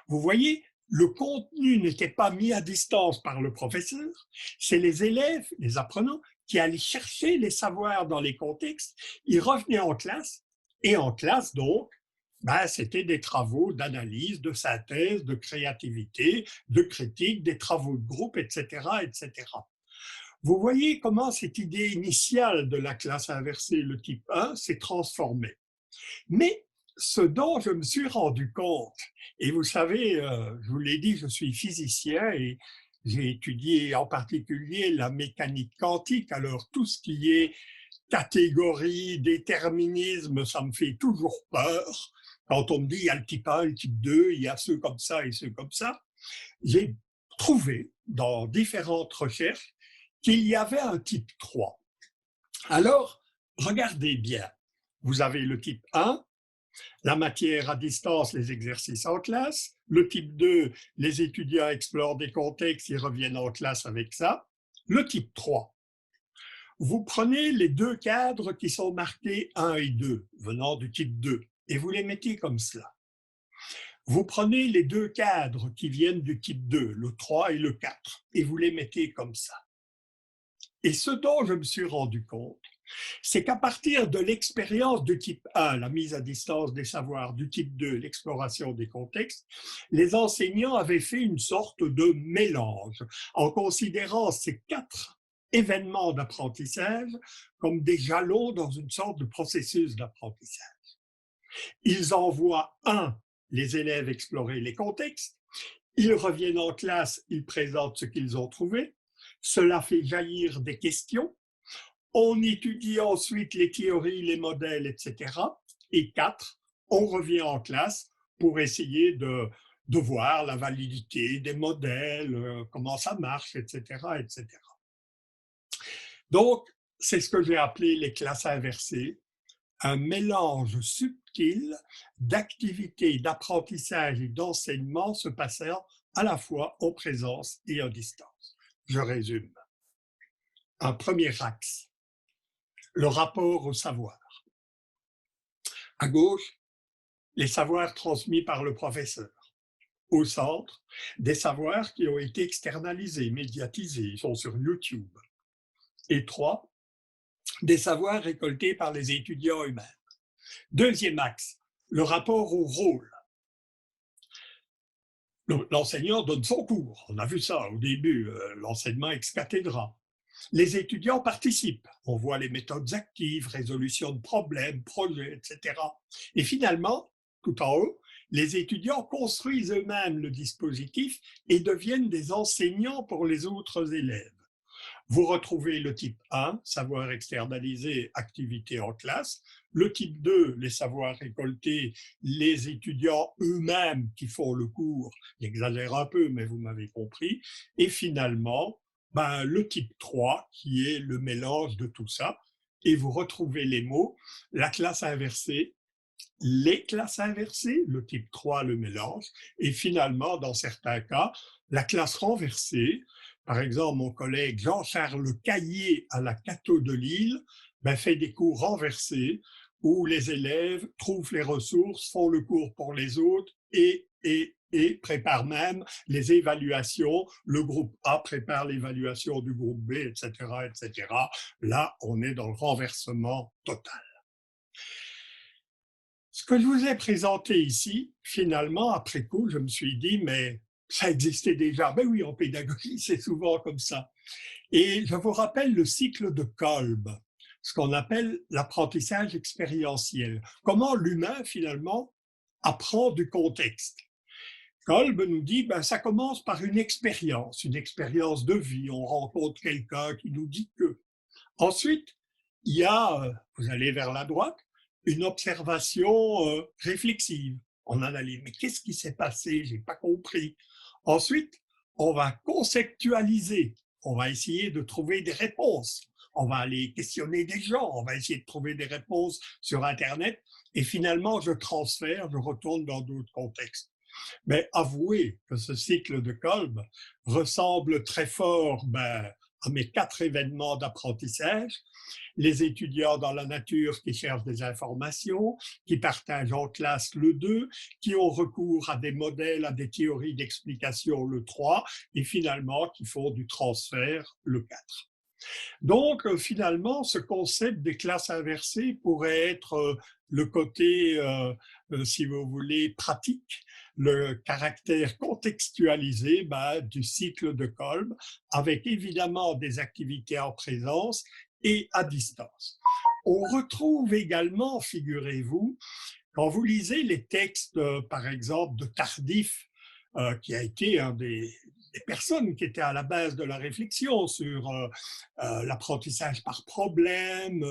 Vous voyez, le contenu n'était pas mis à distance par le professeur, c'est les élèves, les apprenants, qui allaient chercher les savoirs dans les contextes, ils revenaient en classe, et en classe donc, c'était des travaux d'analyse, de synthèse, de créativité, de critique, des travaux de groupe, etc., etc. Vous voyez comment cette idée initiale de la classe inversée, le type 1, s'est transformée. Mais ce dont je me suis rendu compte, et vous savez, je vous l'ai dit, je suis physicien et j'ai étudié en particulier la mécanique quantique, alors tout ce qui est catégorie, déterminisme, ça me fait toujours peur. Quand on me dit il y a le type 1, le type 2, il y a ceux comme ça et ceux comme ça, j'ai trouvé dans différentes recherches qu'il y avait un type 3. Alors, regardez bien. Vous avez le type 1, la matière à distance, les exercices en classe. Le type 2, les étudiants explorent des contextes, ils reviennent en classe avec ça. Le type 3, vous prenez les deux cadres qui sont marqués 1 et 2, venant du type 2, et vous les mettez comme cela. Vous prenez les deux cadres qui viennent du type 2, le 3 et le 4, et vous les mettez comme ça. Et ce dont je me suis rendu compte, c'est qu'à partir de l'expérience du type 1, la mise à distance des savoirs, du type 2, l'exploration des contextes, les enseignants avaient fait une sorte de mélange en considérant ces 4 événements d'apprentissage comme des jalons dans une sorte de processus d'apprentissage. Ils envoient, les élèves explorer les contextes, ils reviennent en classe, ils présentent ce qu'ils ont trouvé, cela fait jaillir des questions, on étudie ensuite les théories, les modèles, etc. Et 4, on revient en classe pour essayer de voir la validité des modèles, comment ça marche, etc., etc. Donc, c'est ce que j'ai appelé les classes inversées, un mélange subtil d'activités d'apprentissage et d'enseignement se passant à la fois en présence et en distance. Je résume. Un premier axe, le rapport au savoir. À gauche, les savoirs transmis par le professeur. Au centre, des savoirs qui ont été externalisés, médiatisés, ils sont sur YouTube. Et 3, des savoirs récoltés par les étudiants eux-mêmes. Deuxième axe, le rapport au rôle. L'enseignant donne son cours, on a vu ça au début, l'enseignement ex cathedra. Les étudiants participent, on voit les méthodes actives, résolution de problèmes, projets, etc. Et finalement, tout en haut, les étudiants construisent eux-mêmes le dispositif et deviennent des enseignants pour les autres élèves. Vous retrouvez le type 1, savoir externalisé, activité en classe. Le type 2, les savoirs récoltés, les étudiants eux-mêmes qui font le cours. J'exagère un peu, mais vous m'avez compris. Et finalement, le type 3, qui est le mélange de tout ça. Et vous retrouvez les mots, la classe inversée, les classes inversées, le type 3, le mélange, et finalement, dans certains cas, la classe renversée. Par exemple, mon collègue Jean-Charles Caillé à la Cato de Lille fait des cours renversés où les élèves trouvent les ressources, font le cours pour les autres et préparent même les évaluations. Le groupe A prépare l'évaluation du groupe B, etc., etc. Là, on est dans le renversement total. Ce que je vous ai présenté ici, finalement, après coup, je me suis dit, mais ça existait déjà. Ben oui, en pédagogie, c'est souvent comme ça. Et je vous rappelle le cycle de Kolb, ce qu'on appelle l'apprentissage expérientiel. Comment l'humain, finalement, apprend du contexte. Kolb nous dit, ça commence par une expérience de vie. On rencontre quelqu'un qui nous dit que. Ensuite, il y a, vous allez vers la droite, une observation réflexive. On analyse, mais qu'est-ce qui s'est passé? J'ai pas compris. Ensuite, on va conceptualiser. On va essayer de trouver des réponses. On va aller questionner des gens. On va essayer de trouver des réponses sur Internet. Et finalement, je transfère, je retourne dans d'autres contextes. Mais avouez que ce cycle de Kolb ressemble très fort à mes 4 événements d'apprentissage. Les étudiants dans la nature qui cherchent des informations, qui partagent en classe le 2, qui ont recours à des modèles, à des théories d'explication le 3, et finalement qui font du transfert le 4. Donc, finalement, ce concept des classes inversées pourrait être le côté, si vous voulez, pratique, le caractère contextualisé du cycle de Kolb, avec évidemment des activités en présence et à distance. On retrouve également, figurez-vous, quand vous lisez les textes, par exemple, de Tardif, qui a été un des personnes qui étaient à la base de la réflexion sur l'apprentissage par problème.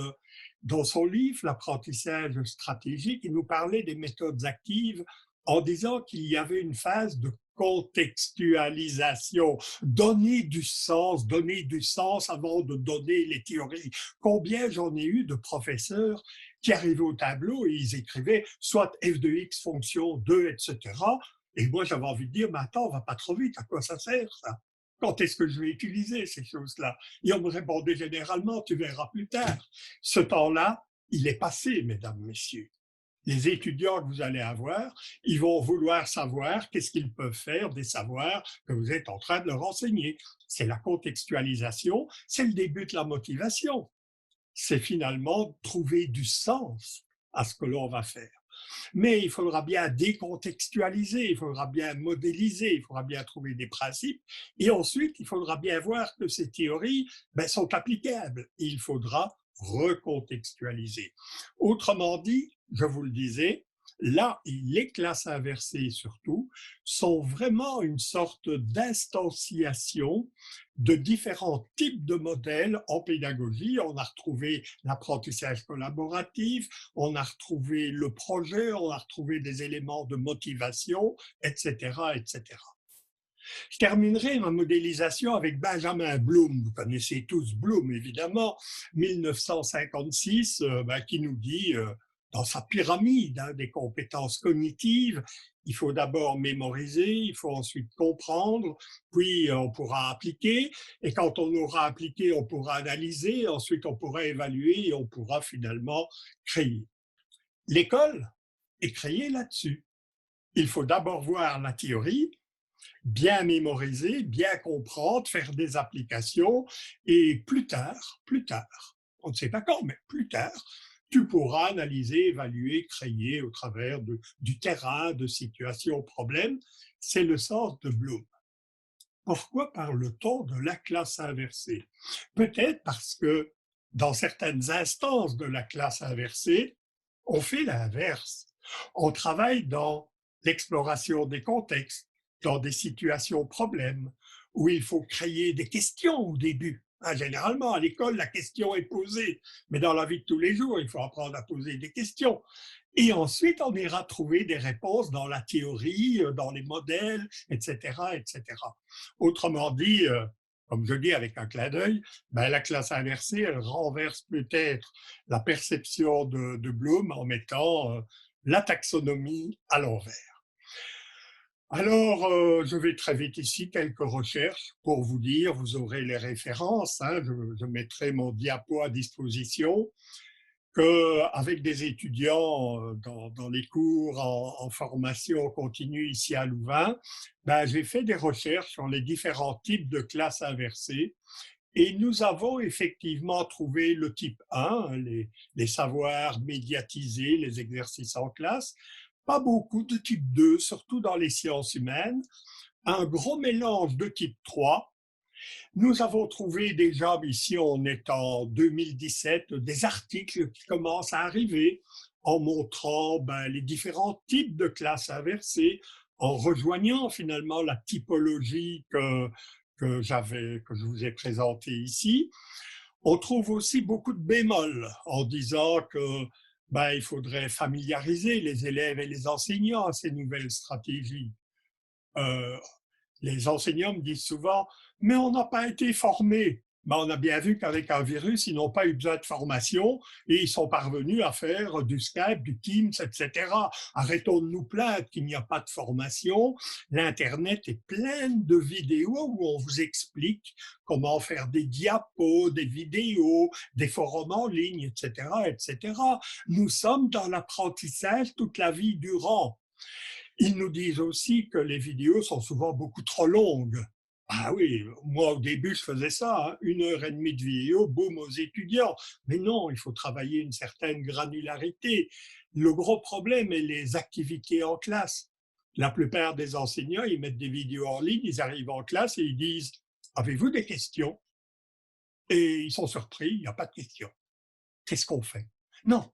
Dans son livre, L'apprentissage stratégique, il nous parlait des méthodes actives en disant qu'il y avait une phase de contextualisation, donner du sens avant de donner les théories. Combien j'en ai eu de professeurs qui arrivaient au tableau et ils écrivaient soit f de x fonction 2, etc. Et moi, j'avais envie de dire, mais attends, on va pas trop vite, à quoi ça sert ça? Quand est-ce que je vais utiliser ces choses-là? Et on me répondait généralement, tu verras plus tard. Ce temps-là, il est passé, mesdames, messieurs. Les étudiants que vous allez avoir, ils vont vouloir savoir qu'est-ce qu'ils peuvent faire des savoirs que vous êtes en train de leur enseigner. C'est la contextualisation, c'est le début de la motivation. C'est finalement trouver du sens à ce que l'on va faire. Mais il faudra bien décontextualiser, il faudra bien modéliser, il faudra bien trouver des principes. Et ensuite, il faudra bien voir que ces théories sont applicables. Et il faudra recontextualiser. Autrement dit, je vous le disais, là, les classes inversées surtout, sont vraiment une sorte d'instanciation de différents types de modèles en pédagogie. On a retrouvé l'apprentissage collaboratif, on a retrouvé le projet, on a retrouvé des éléments de motivation, etc., etc. Je terminerai ma modélisation avec Benjamin Bloom. Vous connaissez tous Bloom, évidemment, 1956, qui nous dit, dans sa pyramide des compétences cognitives, il faut d'abord mémoriser, il faut ensuite comprendre, puis on pourra appliquer, et quand on aura appliqué, on pourra analyser, ensuite on pourra évaluer et on pourra finalement créer. L'école est créée là-dessus. Il faut d'abord voir la théorie, bien mémoriser, bien comprendre, faire des applications, et plus tard, on ne sait pas quand, mais plus tard, tu pourras analyser, évaluer, créer au travers du terrain, de situations, problèmes. C'est le sens de Bloom. Pourquoi parle-t-on de la classe inversée? Peut-être parce que dans certaines instances de la classe inversée, on fait l'inverse. On travaille dans l'exploration des contextes, dans des situations problèmes, où il faut créer des questions au début. Généralement, à l'école, la question est posée, mais dans la vie de tous les jours, il faut apprendre à poser des questions. Et ensuite, on ira trouver des réponses dans la théorie, dans les modèles, etc., etc. Autrement dit, comme je dis avec un clin d'œil, la classe inversée, elle renverse peut-être la perception de Bloom en mettant la taxonomie à l'envers. Alors, je vais très vite ici, quelques recherches pour vous dire, vous aurez les références, je mettrai mon diapo à disposition, qu'avec des étudiants dans les cours en formation continue ici à Louvain, j'ai fait des recherches sur les différents types de classes inversées et nous avons effectivement trouvé le type 1, les savoirs médiatisés, les exercices en classe, pas beaucoup de type 2, surtout dans les sciences humaines, un gros mélange de type 3. Nous avons trouvé déjà, ici on est en 2017, des articles qui commencent à arriver en montrant les différents types de classes inversées, en rejoignant finalement la typologie que je vous ai présentée ici. On trouve aussi beaucoup de bémols en disant que il faudrait familiariser les élèves et les enseignants à ces nouvelles stratégies. Euh, les enseignants me disent souvent, mais on n'a pas été formés. On a bien vu qu'avec un virus, ils n'ont pas eu besoin de formation et ils sont parvenus à faire du Skype, du Teams, etc. Arrêtons de nous plaindre qu'il n'y a pas de formation. L'Internet est plein de vidéos où on vous explique comment faire des diapos, des vidéos, des forums en ligne, etc., etc. Nous sommes dans l'apprentissage toute la vie durant. Ils nous disent aussi que les vidéos sont souvent beaucoup trop longues. Ah oui, moi au début je faisais ça, 1 heure et demie de vidéo, boum aux étudiants. Mais non, il faut travailler une certaine granularité. Le gros problème est les activités en classe. La plupart des enseignants, ils mettent des vidéos en ligne, ils arrivent en classe et ils disent « Avez-vous des questions ?» Et ils sont surpris, il n'y a pas de questions. Qu'est-ce qu'on fait? Non,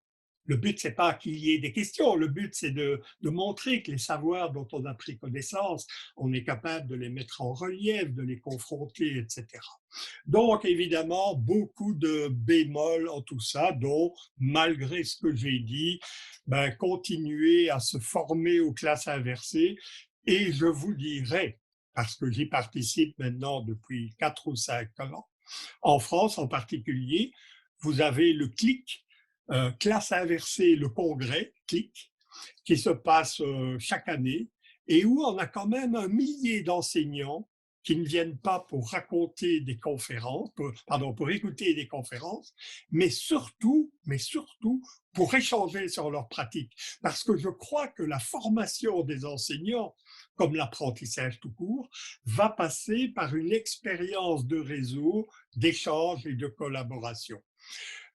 le but, c'est pas qu'il y ait des questions. Le but, c'est de montrer que les savoirs dont on a pris connaissance, on est capable de les mettre en relief, de les confronter, etc. Donc, évidemment, beaucoup de bémols en tout ça, dont, malgré ce que j'ai dit, continuer à se former aux classes inversées. Et je vous dirais, parce que j'y participe maintenant depuis 4 ou 5 ans, en France en particulier, vous avez le CLIC, classe inversée, le congrès, CLIC, qui se passe chaque année et où on a quand même 1 millier d'enseignants qui ne viennent pas pour raconter des conférences, pour écouter des conférences, mais surtout pour échanger sur leurs pratiques. Parce que je crois que la formation des enseignants, comme l'apprentissage tout court, va passer par une expérience de réseau, d'échange et de collaboration.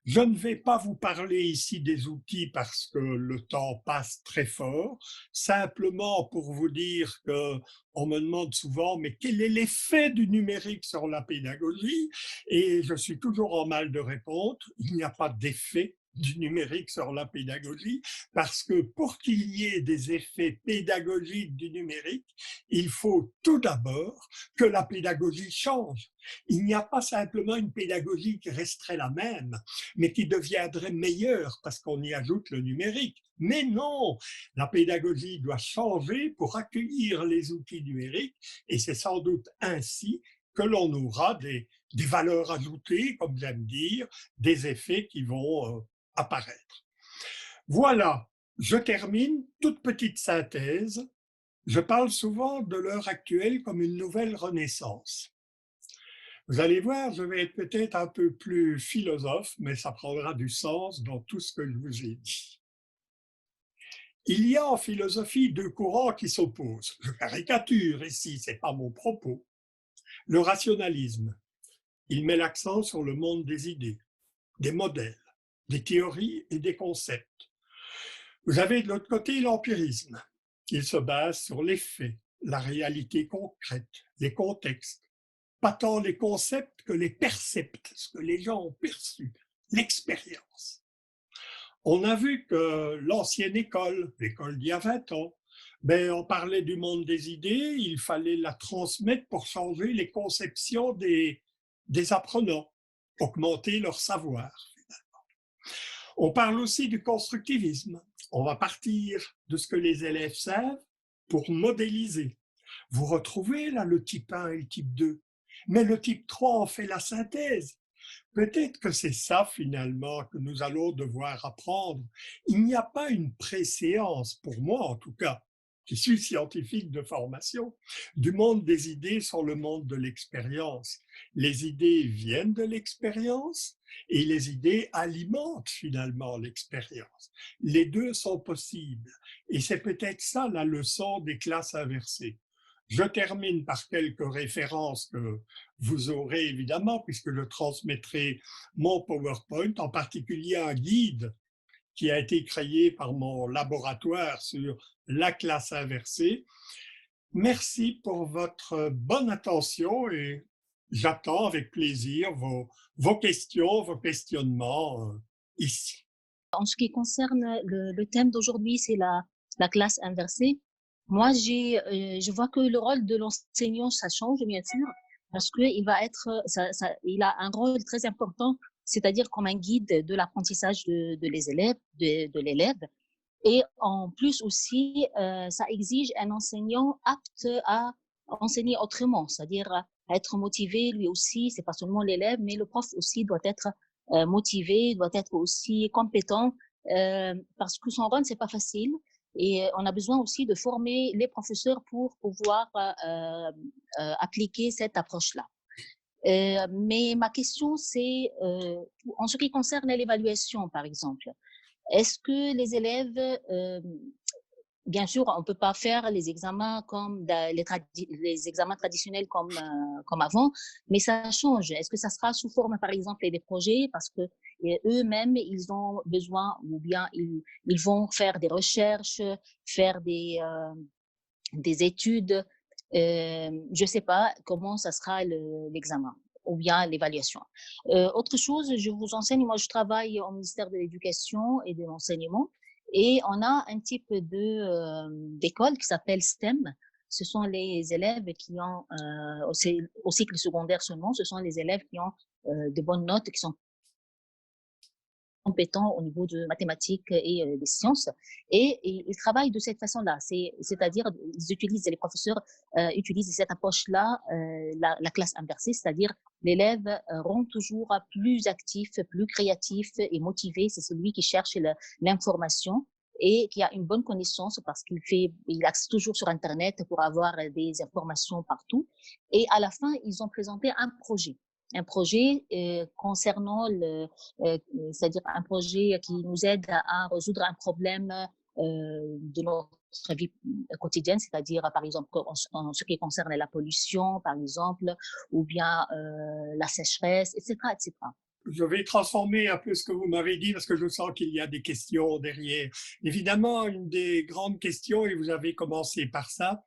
Je ne vais pas vous parler ici des outils parce que le temps passe très fort, simplement pour vous dire que on me demande souvent mais quel est l'effet du numérique sur la pédagogie? Et je suis toujours en mal de répondre, il n'y a pas d'effet du numérique sur la pédagogie, parce que pour qu'il y ait des effets pédagogiques du numérique, il faut tout d'abord que la pédagogie change. Il n'y a pas simplement une pédagogie qui resterait la même, mais qui deviendrait meilleure parce qu'on y ajoute le numérique. Mais non, la pédagogie doit changer pour accueillir les outils numériques et c'est sans doute ainsi que l'on aura des valeurs ajoutées, comme j'aime dire, des effets qui vont apparaître. Voilà, je termine, toute petite synthèse. Je parle souvent de l'heure actuelle comme une nouvelle renaissance. Vous allez voir, je vais être peut-être un peu plus philosophe, mais ça prendra du sens dans tout ce que je vous ai dit. Il y a en philosophie deux courants qui s'opposent. Je caricature ici, ce n'est pas mon propos. Le rationalisme, il met l'accent sur le monde des idées, des modèles, des théories et des concepts. Vous avez de l'autre côté l'empirisme. Il se base sur les faits, la réalité concrète, les contextes, pas tant les concepts que les percepts, ce que les gens ont perçu, l'expérience. On a vu que l'ancienne école, l'école d'il y a 20 ans, on parlait du monde des idées, il fallait la transmettre pour changer les conceptions des apprenants, augmenter leur savoir. On parle aussi du constructivisme. On va partir de ce que les élèves savent pour modéliser. Vous retrouvez là le type 1 et le type 2, mais le type 3 en fait la synthèse. Peut-être que c'est ça finalement que nous allons devoir apprendre. Il n'y a pas une préséance, pour moi en tout cas, qui suis scientifique de formation, du monde des idées sur le monde de l'expérience. Les idées viennent de l'expérience et les idées alimentent finalement l'expérience. Les deux sont possibles et c'est peut-être ça la leçon des classes inversées. Je termine par quelques références que vous aurez évidemment, puisque je transmettrai mon PowerPoint, en particulier un guide qui a été créé par mon laboratoire sur la classe inversée. Merci pour votre bonne attention et j'attends avec plaisir vos questions, vos questionnements ici.
En ce qui concerne le thème d'aujourd'hui, c'est la classe inversée. Moi, je vois que le rôle de l'enseignant, ça change, bien sûr, parce que il a un rôle très important, c'est-à-dire comme un guide de l'apprentissage de l'élève. Et en plus aussi, ça exige un enseignant apte à enseigner autrement, c'est-à-dire à être motivé lui aussi. C'est pas seulement l'élève, mais le prof aussi doit être motivé, doit être aussi compétent, parce que son rôle c'est pas facile. Et on a besoin aussi de former les professeurs pour pouvoir appliquer cette approche-là. Mais ma question, c'est en ce qui concerne l'évaluation, par exemple, est-ce que les élèves, bien sûr, on ne peut pas faire les examens comme les examens traditionnels comme avant, mais ça change. Est-ce que ça sera sous forme, par exemple, des projets parce que eux-mêmes, ils ont besoin, ou bien ils vont faire des recherches, faire des études. Je ne sais pas comment ça sera l'examen ou bien l'évaluation. Autre chose, je vous enseigne, moi je travaille au ministère de l'Éducation et de l'Enseignement et on a un type d'école qui s'appelle STEM. Ce sont les élèves qui ont, au cycle secondaire seulement, ce sont les élèves qui ont de bonnes notes, qui sont compétents au niveau de mathématiques et des sciences. Et ils travaillent de cette façon-là. C'est-à-dire, les professeurs utilisent cette approche-là, la classe inversée, c'est-à-dire l'élève rend toujours plus actif, plus créatif et motivé. C'est celui qui cherche l'information et qui a une bonne connaissance parce il accède toujours sur Internet pour avoir des informations partout. Et à la fin, ils ont présenté un projet concernant c'est-à-dire un projet qui nous aide à résoudre un problème de notre vie quotidienne, c'est-à-dire par exemple en ce qui concerne la pollution, par exemple, ou bien la sécheresse, etc., etc.
Je vais transformer un peu ce que vous m'avez dit parce que je sens qu'il y a des questions derrière. Évidemment, une des grandes questions, et vous avez commencé par ça,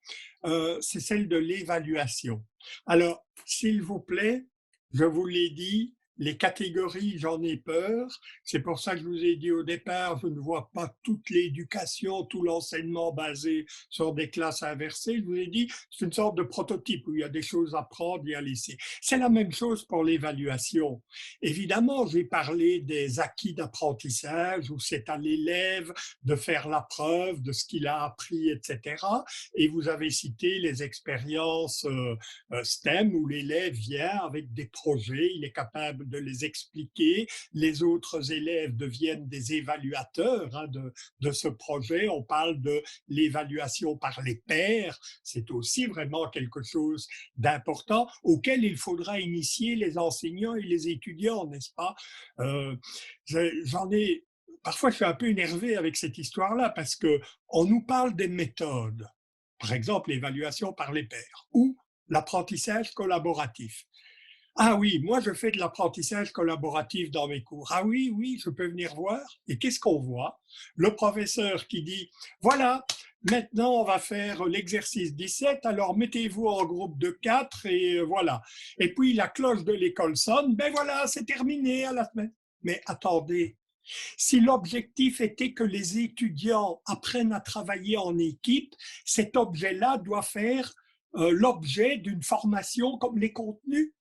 c'est celle de l'évaluation. Alors, s'il vous plaît, je vous l'ai dit, Les catégories, j'en ai peur. C'est pour ça que je vous ai dit au départ, je ne vois pas toute l'éducation, tout l'enseignement basé sur des classes inversées. Je vous ai dit, c'est une sorte de prototype où il y a des choses à prendre et à laisser. C'est la même chose pour l'évaluation. Évidemment, j'ai parlé des acquis d'apprentissage où c'est à l'élève de faire la preuve de ce qu'il a appris, etc. Et vous avez cité les expériences STEM où l'élève vient avec des projets, il est capable de les expliquer, les autres élèves deviennent des évaluateurs de ce projet. On parle de l'évaluation par les pairs, c'est aussi vraiment quelque chose d'important auquel il faudra initier les enseignants et les étudiants, n'est-ce pas? euh, J'en ai parfois je suis un peu énervé avec cette histoire-là parce que on nous parle des méthodes, par exemple l'évaluation par les pairs ou l'apprentissage collaboratif. Ah oui, moi je fais de l'apprentissage collaboratif dans mes cours. Ah oui, oui, je peux venir voir. Et qu'est-ce qu'on voit? Le professeur qui dit, voilà, maintenant on va faire l'exercice 17, alors mettez-vous en groupe de 4 et voilà. Et puis la cloche de l'école sonne, ben voilà, c'est terminé à la semaine. Mais attendez, si l'objectif était que les étudiants apprennent à travailler en équipe, cet objet-là doit faire l'objet d'une formation comme les contenus.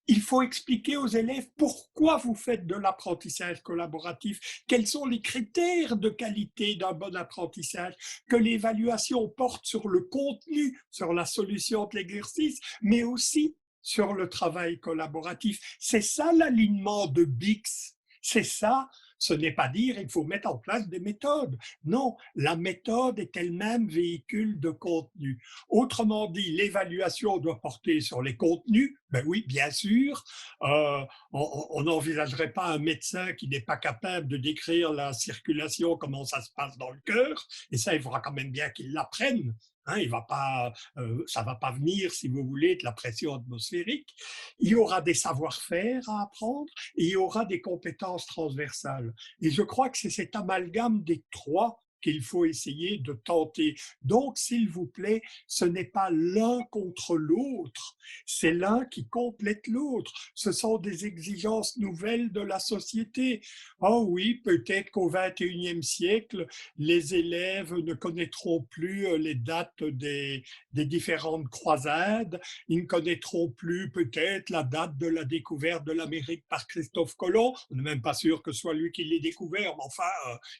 Il faut expliquer aux élèves pourquoi vous faites de l'apprentissage collaboratif, quels sont les critères de qualité d'un bon apprentissage, que l'évaluation porte sur le contenu, sur la solution de l'exercice, mais aussi sur le travail collaboratif. C'est ça l'alignement de Bix. C'est ça, ce n'est pas dire il faut mettre en place des méthodes. Non, la méthode est elle-même véhicule de contenu. Autrement dit, l'évaluation doit porter sur les contenus. Ben oui, bien sûr. On n'envisagerait pas un médecin qui n'est pas capable de décrire la circulation, comment ça se passe dans le cœur. Et ça, il faudra quand même bien qu'il l'apprenne. Hein, ça ne va pas venir, si vous voulez, de la pression atmosphérique. Il y aura des savoir-faire à apprendre et il y aura des compétences transversales. Et je crois que c'est cet amalgame des trois qu'il faut essayer de tenter. Donc, s'il vous plaît, ce n'est pas l'un contre l'autre, c'est l'un qui complète l'autre. Ce sont des exigences nouvelles de la société. Oh oui, peut-être qu'au XXIe siècle, les élèves ne connaîtront plus les dates des différentes croisades, ils ne connaîtront plus peut-être la date de la découverte de l'Amérique par Christophe Colomb. On n'est même pas sûr que ce soit lui qui l'ait découvert, mais enfin,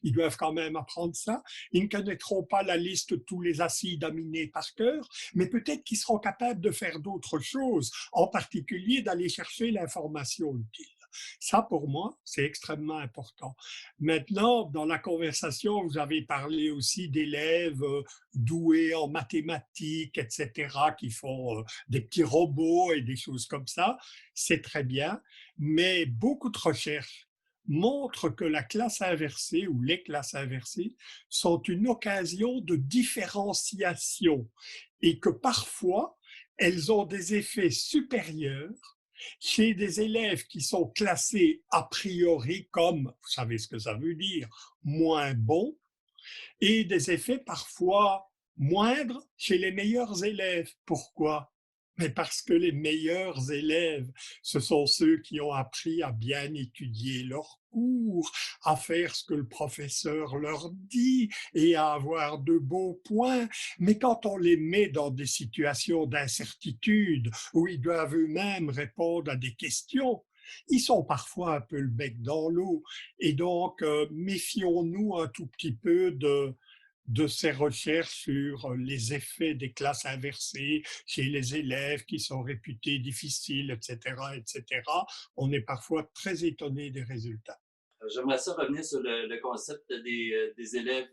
ils doivent quand même apprendre ça. Ils ne connaîtront pas la liste de tous les acides aminés par cœur, mais peut-être qu'ils seront capables de faire d'autres choses, en particulier d'aller chercher l'information utile. Ça, pour moi, c'est extrêmement important. Maintenant, dans la conversation, vous avez parlé aussi d'élèves doués en mathématiques, etc., qui font des petits robots et des choses comme ça. C'est très bien, mais beaucoup de recherches montrent que la classe inversée ou les classes inversées sont une occasion de différenciation et que parfois, elles ont des effets supérieurs chez des élèves qui sont classés a priori comme, vous savez ce que ça veut dire, moins bons, et des effets parfois moindres chez les meilleurs élèves. Pourquoi? Mais parce que les meilleurs élèves, ce sont ceux qui ont appris à bien étudier leurs cours, à faire ce que le professeur leur dit et à avoir de beaux points. Mais quand on les met dans des situations d'incertitude où ils doivent eux-mêmes répondre à des questions, ils sont parfois un peu le bec dans l'eau. Et donc, méfions-nous un tout petit peu de ces recherches sur les effets des classes inversées chez les élèves qui sont réputés difficiles, etc., etc. On est parfois très étonné des résultats.
J'aimerais ça revenir sur le concept des élèves,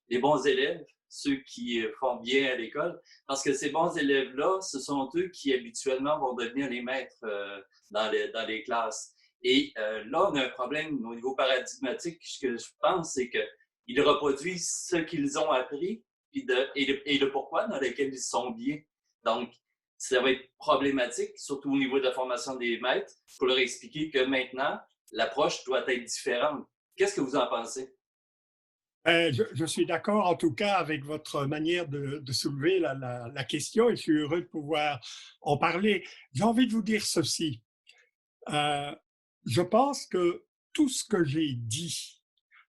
les bons élèves, ceux qui font bien à l'école, parce que ces bons élèves-là, ce sont eux qui habituellement vont devenir les maîtres dans les classes. Et là, on a un problème au niveau paradigmatique. Ce que je pense, c'est qu'ils reproduisent ce qu'ils ont appris et le pourquoi dans lequel ils sont bien. Donc, ça va être problématique, surtout au niveau de la formation des maîtres, pour leur expliquer que maintenant, l'approche doit être différente. Qu'est-ce que vous en pensez?
Je suis d'accord en tout cas avec votre manière de soulever la question et je suis heureux de pouvoir en parler. J'ai envie de vous dire ceci. Euh, je pense que tout ce que j'ai dit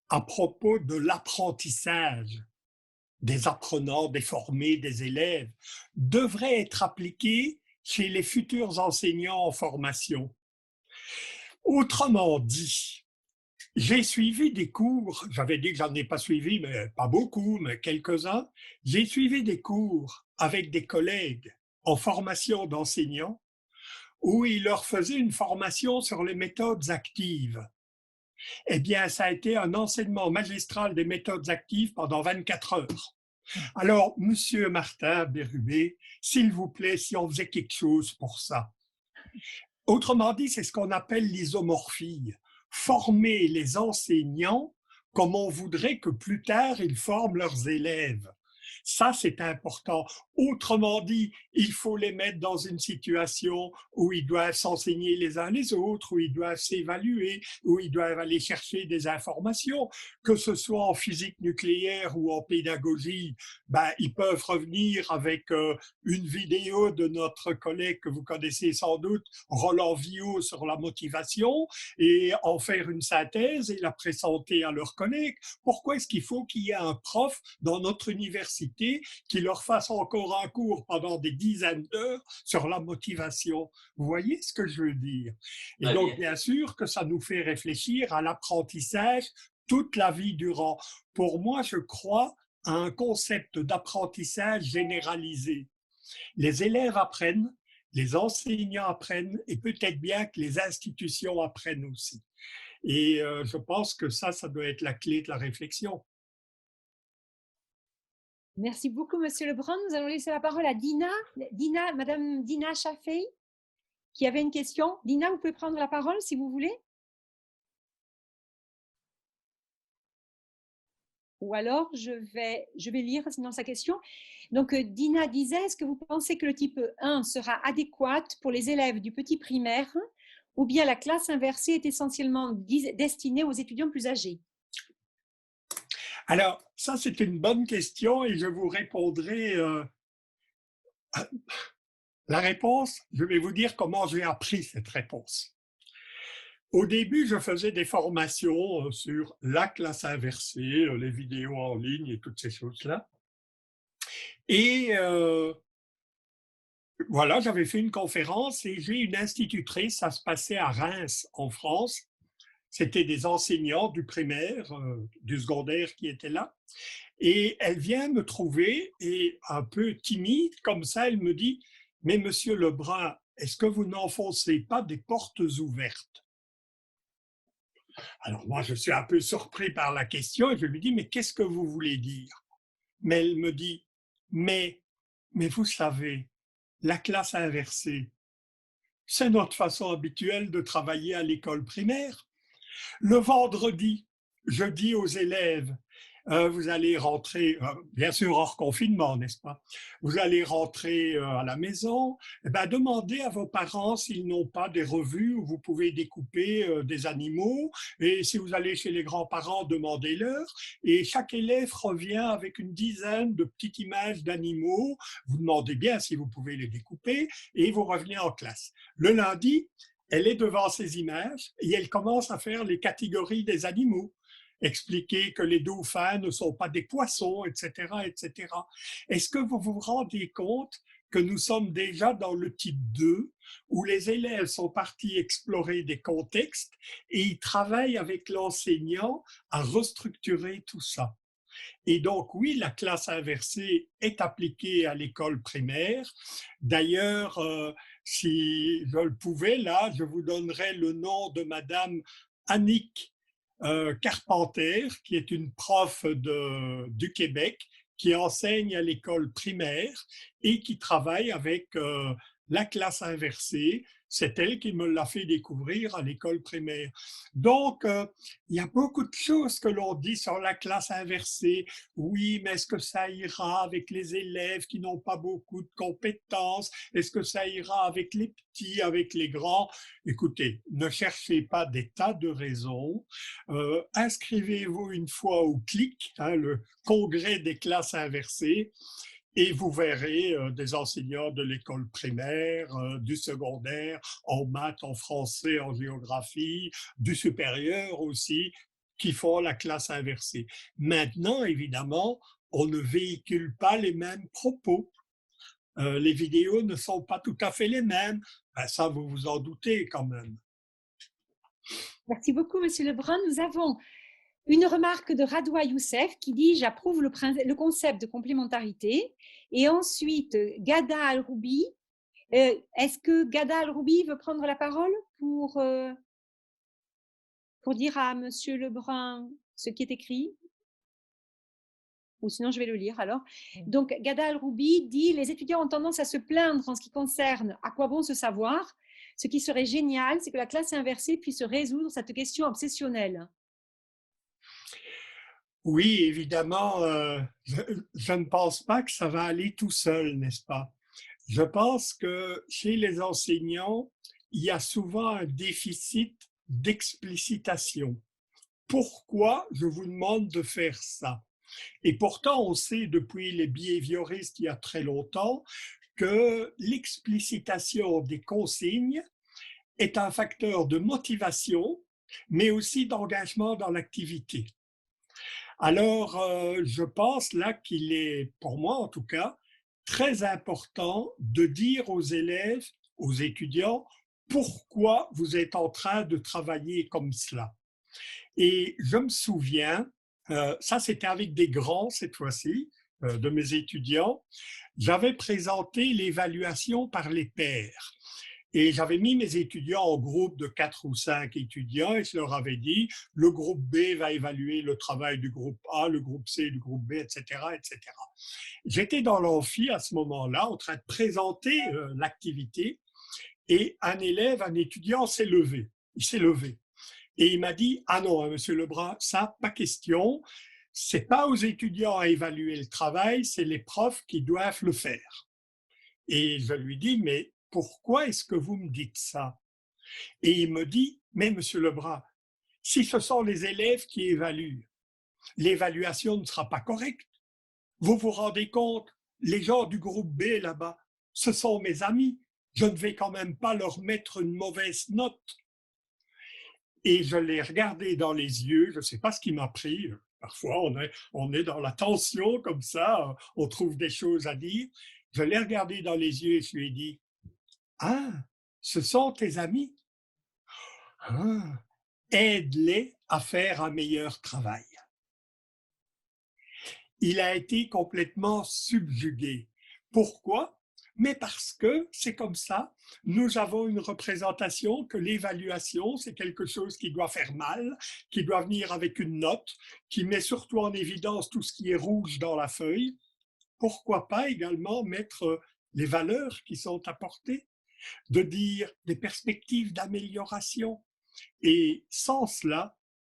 à propos de l'apprentissage des apprenants, des formés, des élèves, devrait être appliqué chez les futurs enseignants en formation. Autrement dit, j'ai suivi des cours, j'avais dit que j'en ai pas suivi, mais pas beaucoup, mais quelques-uns. J'ai suivi des cours avec des collègues en formation d'enseignants où ils leur faisaient une formation sur les méthodes actives. Eh bien, ça a été un enseignement magistral des méthodes actives pendant 24 heures. Alors, Monsieur Martin Bérubé, s'il vous plaît, si on faisait quelque chose pour ça. Autrement dit, c'est ce qu'on appelle l'isomorphie. Former les enseignants comme on voudrait que plus tard ils forment leurs élèves. Ça, c'est important. Autrement dit, il faut les mettre dans une situation où ils doivent s'enseigner les uns les autres, où ils doivent s'évaluer, où ils doivent aller chercher des informations, que ce soit en physique nucléaire ou en pédagogie. Ils peuvent revenir avec une vidéo de notre collègue que vous connaissez sans doute, Roland Viau, sur la motivation, et en faire une synthèse et la présenter à leurs collègues. Pourquoi est-ce qu'il faut qu'il y ait un prof dans notre université qui leur fasse encore un cours pendant des dizaines d'heures sur la motivation? Vous voyez ce que je veux dire? Et donc, bien sûr que ça nous fait réfléchir à l'apprentissage toute la vie durant. Pour moi, je crois à un concept d'apprentissage généralisé. Les élèves apprennent, les enseignants apprennent et peut-être bien que les institutions apprennent aussi. Et je pense que ça doit être la clé de la réflexion.
Merci beaucoup, Monsieur Lebrun. Nous allons laisser la parole à Madame Dina Chaffey, qui avait une question. Dina, vous pouvez prendre la parole si vous voulez. Ou alors, je vais lire sinon sa question. Donc, Dina disait, est-ce que vous pensez que le type 1 sera adéquat pour les élèves du petit primaire ou bien la classe inversée est essentiellement destinée aux étudiants plus âgés?
Alors, ça, c'est une bonne question et je vous répondrai. La réponse, je vais vous dire comment j'ai appris cette réponse. Au début, je faisais des formations sur la classe inversée, les vidéos en ligne et toutes ces choses-là. Et voilà, j'avais fait une conférence et j'ai une institutrice, ça se passait à Reims, en France. C'était des enseignants du primaire, du secondaire qui étaient là. Et elle vient me trouver et un peu timide, comme ça, elle me dit « Mais Monsieur Lebrun, est-ce que vous n'enfoncez pas des portes ouvertes ?» Alors moi, je suis un peu surpris par la question et je lui dis « Mais qu'est-ce que vous voulez dire ?» Mais elle me dit « Mais vous savez, la classe inversée, c'est notre façon habituelle de travailler à l'école primaire. Le vendredi, je dis aux élèves, vous allez rentrer, bien sûr hors confinement, n'est-ce pas? Vous allez rentrer à la maison, demandez à vos parents s'ils n'ont pas des revues où vous pouvez découper des animaux, et si vous allez chez les grands-parents, demandez-leur, et chaque élève revient avec une dizaine de petites images d'animaux, vous demandez bien si vous pouvez les découper, et vous revenez en classe. Le lundi, elle est devant ces images et elle commence à faire les catégories des animaux, expliquer que les dauphins ne sont pas des poissons, etc., etc. Est-ce que vous vous rendez compte que nous sommes déjà dans le type 2, où les élèves sont partis explorer des contextes et ils travaillent avec l'enseignant à restructurer tout ça? Et donc, oui, la classe inversée est appliquée à l'école primaire. D'ailleurs, si je le pouvais, là, je vous donnerais le nom de Madame Annick Carpenter, qui est une prof du Québec, qui enseigne à l'école primaire et qui travaille avec la classe inversée. C'est elle qui me l'a fait découvrir à l'école primaire. Donc, il y a beaucoup de choses que l'on dit sur la classe inversée. Oui, mais est-ce que ça ira avec les élèves qui n'ont pas beaucoup de compétences? Est-ce que ça ira avec les petits, avec les grands? Écoutez, ne cherchez pas des tas de raisons. Inscrivez-vous une fois au CLIC, le congrès des classes inversées, Et vous verrez des enseignants de l'école primaire, du secondaire, en maths, en français, en géographie, du supérieur aussi, qui font la classe inversée. Maintenant, évidemment, on ne véhicule pas les mêmes propos. Les vidéos ne sont pas tout à fait les mêmes. Ben, ça, vous vous en doutez quand même.
Merci beaucoup, Monsieur Lebrun. Nous avons une remarque de Radoua Youssef qui dit « J'approuve le concept de complémentarité ». Et ensuite, Gada Al-Roubi. Est-ce que Gada Al-Roubi veut prendre la parole pour dire à Monsieur Lebrun ce qui est écrit? Ou sinon, je vais le lire alors. Donc, Gada Al-Roubi dit « Les étudiants ont tendance à se plaindre en ce qui concerne à quoi bon se savoir. Ce qui serait génial, c'est que la classe inversée puisse résoudre cette question obsessionnelle. »
Oui, évidemment, je ne pense pas que ça va aller tout seul, n'est-ce pas? Je pense que chez les enseignants, il y a souvent un déficit d'explicitation. Pourquoi je vous demande de faire ça? Et pourtant, on sait depuis les behavioristes il y a très longtemps que l'explicitation des consignes est un facteur de motivation, mais aussi d'engagement dans l'activité. Alors, je pense là qu'il est, pour moi en tout cas, très important de dire aux élèves, aux étudiants, pourquoi vous êtes en train de travailler comme cela. Et je me souviens, ça c'était avec des grands cette fois-ci, de mes étudiants, j'avais présenté l'évaluation par les pairs. Et j'avais mis mes étudiants en groupe de 4 ou 5 étudiants et je leur avais dit, le groupe B va évaluer le travail du groupe A, le groupe C du groupe B, etc., etc. J'étais dans l'amphi à ce moment-là en train de présenter l'activité et un élève, un étudiant s'est levé. Il s'est levé. Et il m'a dit, ah non, monsieur Lebrun, ça, pas question. C'est pas aux étudiants à évaluer le travail, c'est les profs qui doivent le faire. Et je lui dis, mais pourquoi est-ce que vous me dites ça? Et il me dit, mais monsieur Lebrun, si ce sont les élèves qui évaluent, l'évaluation ne sera pas correcte. Vous vous rendez compte, les gens du groupe B là-bas, ce sont mes amis. Je ne vais quand même pas leur mettre une mauvaise note. Et je l'ai regardé dans les yeux, je ne sais pas ce qui m'a pris. Parfois, on est dans la tension comme ça, on trouve des choses à dire. Je l'ai regardé dans les yeux et je lui ai dit, ah, ce sont tes amis. Ah, aide-les à faire un meilleur travail. Il a été complètement subjugué. Pourquoi? Mais parce que c'est comme ça, nous avons une représentation que l'évaluation, c'est quelque chose qui doit faire mal, qui doit venir avec une note, qui met surtout en évidence tout ce qui est rouge dans la feuille. Pourquoi pas également mettre les valeurs qui sont apportées, de dire des perspectives d'amélioration. Et sans cela,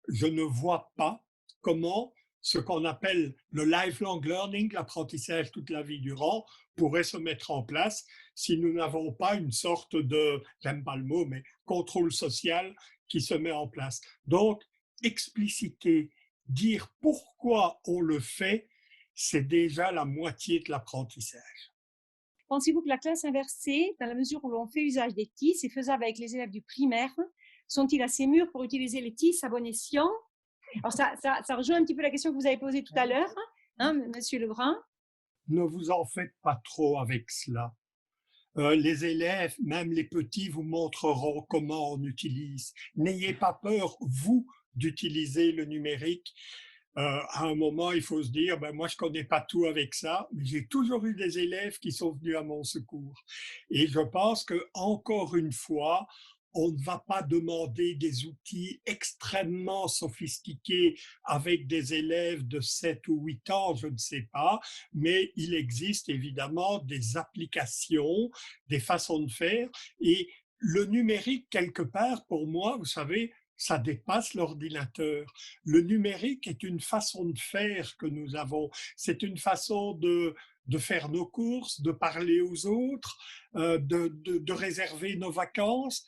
je ne vois pas comment ce qu'on appelle le lifelong learning, l'apprentissage toute la vie durant, pourrait se mettre en place si nous n'avons pas une sorte de, j'aime pas le mot, mais contrôle social qui se met en place. Donc, expliciter, dire pourquoi on le fait, c'est déjà la moitié de l'apprentissage.
Pensez-vous que la classe inversée, dans la mesure où l'on fait usage des TIS, est faisable avec les élèves du primaire? Sont-ils assez mûrs pour utiliser les TIS à bon escient? Alors, ça rejoint un petit peu la question que vous avez posée tout à l'heure, hein, Monsieur Lebrun.
Ne vous en faites pas trop avec cela. Les élèves, même les petits, vous montreront comment on utilise. N'ayez pas peur, vous, d'utiliser le numérique. À un moment, il faut se dire, ben moi, je connais pas tout avec ça, mais j'ai toujours eu des élèves qui sont venus à mon secours. Et je pense que, encore une fois, on ne va pas demander des outils extrêmement sophistiqués avec des élèves de 7 ou 8 ans, je ne sais pas, mais il existe évidemment des applications, des façons de faire. Et le numérique, quelque part, pour moi, vous savez, ça dépasse l'ordinateur. Le numérique est une façon de faire que nous avons. C'est une façon de faire nos courses, de parler aux autres, de réserver nos vacances.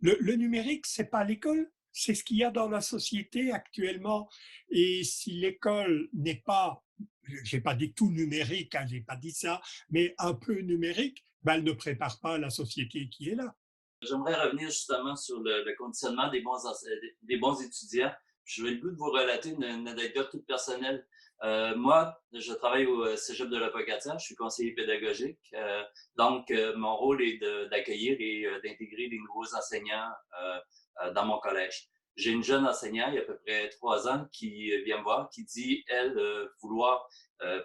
Le numérique, c'est pas l'école, c'est ce qu'il y a dans la société actuellement. Et si l'école n'est pas, j'ai pas dit tout numérique, hein, j'ai pas dit ça, mais un peu numérique, ben, elle ne prépare pas la société qui est là.
J'aimerais revenir justement sur le conditionnement des bons étudiants. Je vais le goût de vous relater une anecdote toute personnelle. Moi, je travaille au Cégep de la Pocatière, je suis conseiller pédagogique. Donc, mon rôle est d'accueillir et d'intégrer des nouveaux enseignants dans mon collège. J'ai une jeune enseignante, il y a à peu près 3 ans, qui vient me voir, qui dit, elle, vouloir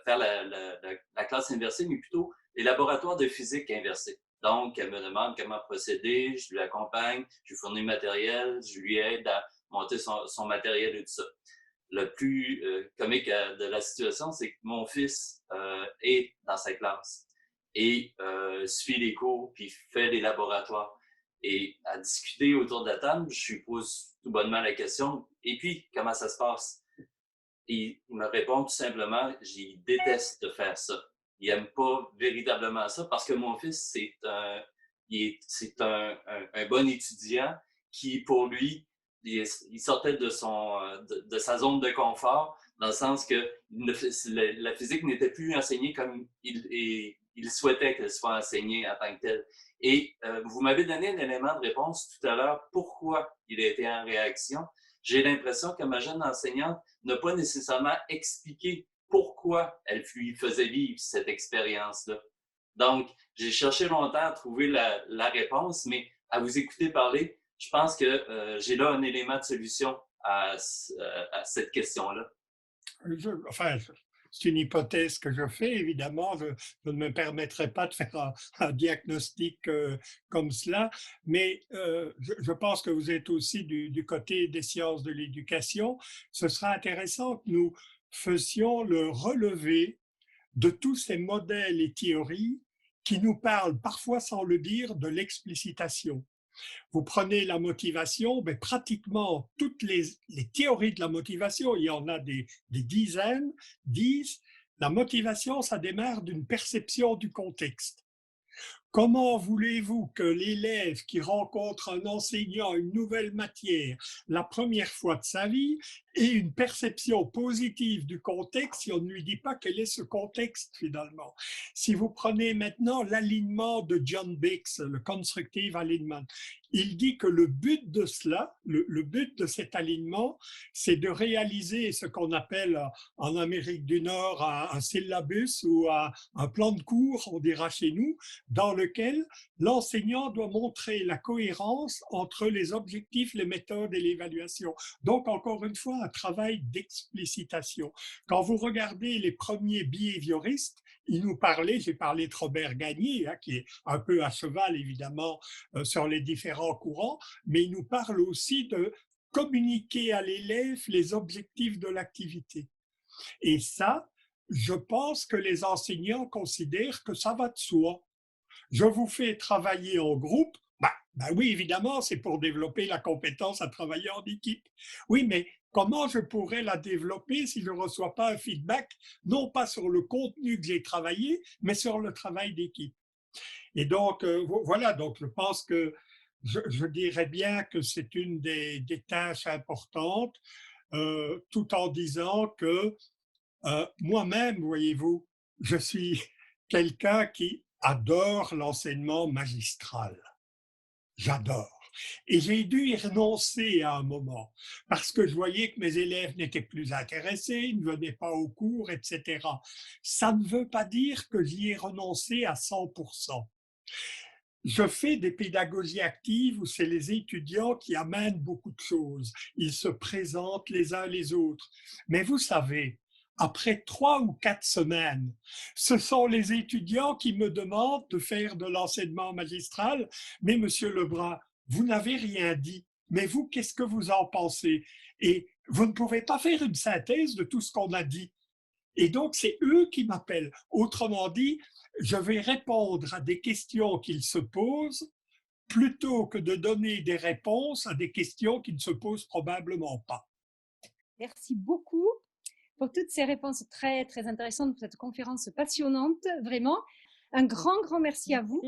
faire la classe inversée, mais plutôt les laboratoires de physique inversés. Donc, elle me demande comment procéder, je lui accompagne, je lui fournis le matériel, je lui aide à monter son matériel et tout ça. Le plus comique de la situation, c'est que mon fils est dans sa classe et suit les cours, puis fait les laboratoires. Et à discuter autour de la table, je lui pose tout bonnement la question, et puis, comment ça se passe? Et il me répond tout simplement, je déteste faire ça. Il n'aime pas véritablement ça parce que mon fils, c'est un bon étudiant qui, pour lui, il sortait de sa zone de confort dans le sens que la physique n'était plus enseignée comme il souhaitait qu'elle soit enseignée en tant que telle. Et vous m'avez donné un élément de réponse tout à l'heure, pourquoi il a été en réaction. J'ai l'impression que ma jeune enseignante n'a pas nécessairement expliqué pourquoi elle lui faisait vivre cette expérience-là. Donc, j'ai cherché longtemps à trouver la réponse, mais à vous écouter parler, je pense que j'ai là un élément de solution à cette question-là.
Enfin, c'est une hypothèse que je fais, évidemment. Je ne me permettrai pas de faire un diagnostic comme cela, mais je pense que vous êtes aussi du côté des sciences de l'éducation. Ce sera intéressant que nous fassions le relevé de tous ces modèles et théories qui nous parlent, parfois sans le dire, de l'explicitation. Vous prenez la motivation, mais pratiquement toutes les théories de la motivation, il y en a des dizaines, disent la motivation, ça démarre d'une perception du contexte. Comment voulez-vous que l'élève qui rencontre un enseignant, une nouvelle matière, la première fois de sa vie, ait une perception positive du contexte si on ne lui dit pas quel est ce contexte finalement? Si vous prenez maintenant l'alignement de John Biggs, le Constructive Alignment, il dit que le but de cela, le but de cet alignement, c'est de réaliser ce qu'on appelle en Amérique du Nord un syllabus ou un plan de cours, on dira chez nous, dans lequel l'enseignant doit montrer la cohérence entre les objectifs, les méthodes et l'évaluation. Donc, encore une fois, un travail d'explicitation. Quand vous regardez les premiers behavioristes, ils nous parlaient, j'ai parlé de Robert Gagné, hein, qui est un peu à cheval évidemment sur les différents courants, mais il nous parle aussi de communiquer à l'élève les objectifs de l'activité. Et ça, je pense que les enseignants considèrent que ça va de soi. Je vous fais travailler en groupe, ben oui, évidemment, c'est pour développer la compétence à travailler en équipe. Oui, mais comment je pourrais la développer si je ne reçois pas un feedback, non pas sur le contenu que j'ai travaillé, mais sur le travail d'équipe? Et donc, voilà, donc je pense que je dirais bien que c'est une des tâches importantes, tout en disant que moi-même, voyez-vous, je suis quelqu'un qui adore l'enseignement magistral. J'adore. Et j'ai dû y renoncer à un moment parce que je voyais que mes élèves n'étaient plus intéressés, ils ne venaient pas au cours, etc. Ça ne veut pas dire que j'y ai renoncé à 100%. Je fais des pédagogies actives où c'est les étudiants qui amènent beaucoup de choses. Ils se présentent les uns les autres. Mais vous savez, après 3 ou 4 semaines, ce sont les étudiants qui me demandent de faire de l'enseignement magistral. Mais Monsieur Lebrun, vous n'avez rien dit. Mais vous, qu'est-ce que vous en pensez? Et vous ne pouvez pas faire une synthèse de tout ce qu'on a dit. Et donc, c'est eux qui m'appellent. Autrement dit, je vais répondre à des questions qu'ils se posent plutôt que de donner des réponses à des questions qui ne se posent probablement pas.
Merci beaucoup pour toutes ces réponses très, très intéressantes, pour cette conférence passionnante, vraiment. Un grand, grand merci à vous.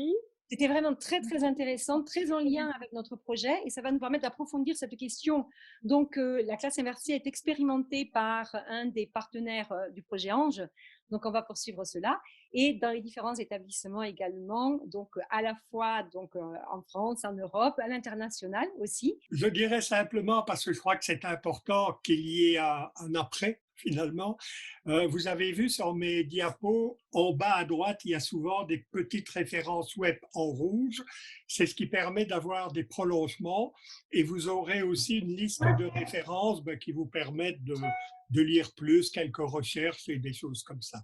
C'était vraiment très, très intéressant, très en lien avec notre projet et ça va nous permettre d'approfondir cette question. Donc, la classe inversée est expérimentée par un des partenaires du projet Ange. Donc, on va poursuivre cela. Et dans les différents établissements également, donc à la fois donc, en France, en Europe, à l'international aussi.
Je dirais simplement, parce que je crois que c'est important qu'il y ait un après, finalement. Vous avez vu sur mes diapos, en bas à droite, il y a souvent des petites références web en rouge. C'est ce qui permet d'avoir des prolongements. Et vous aurez aussi une liste de références qui vous permettent de lire plus, quelques recherches et des choses comme ça.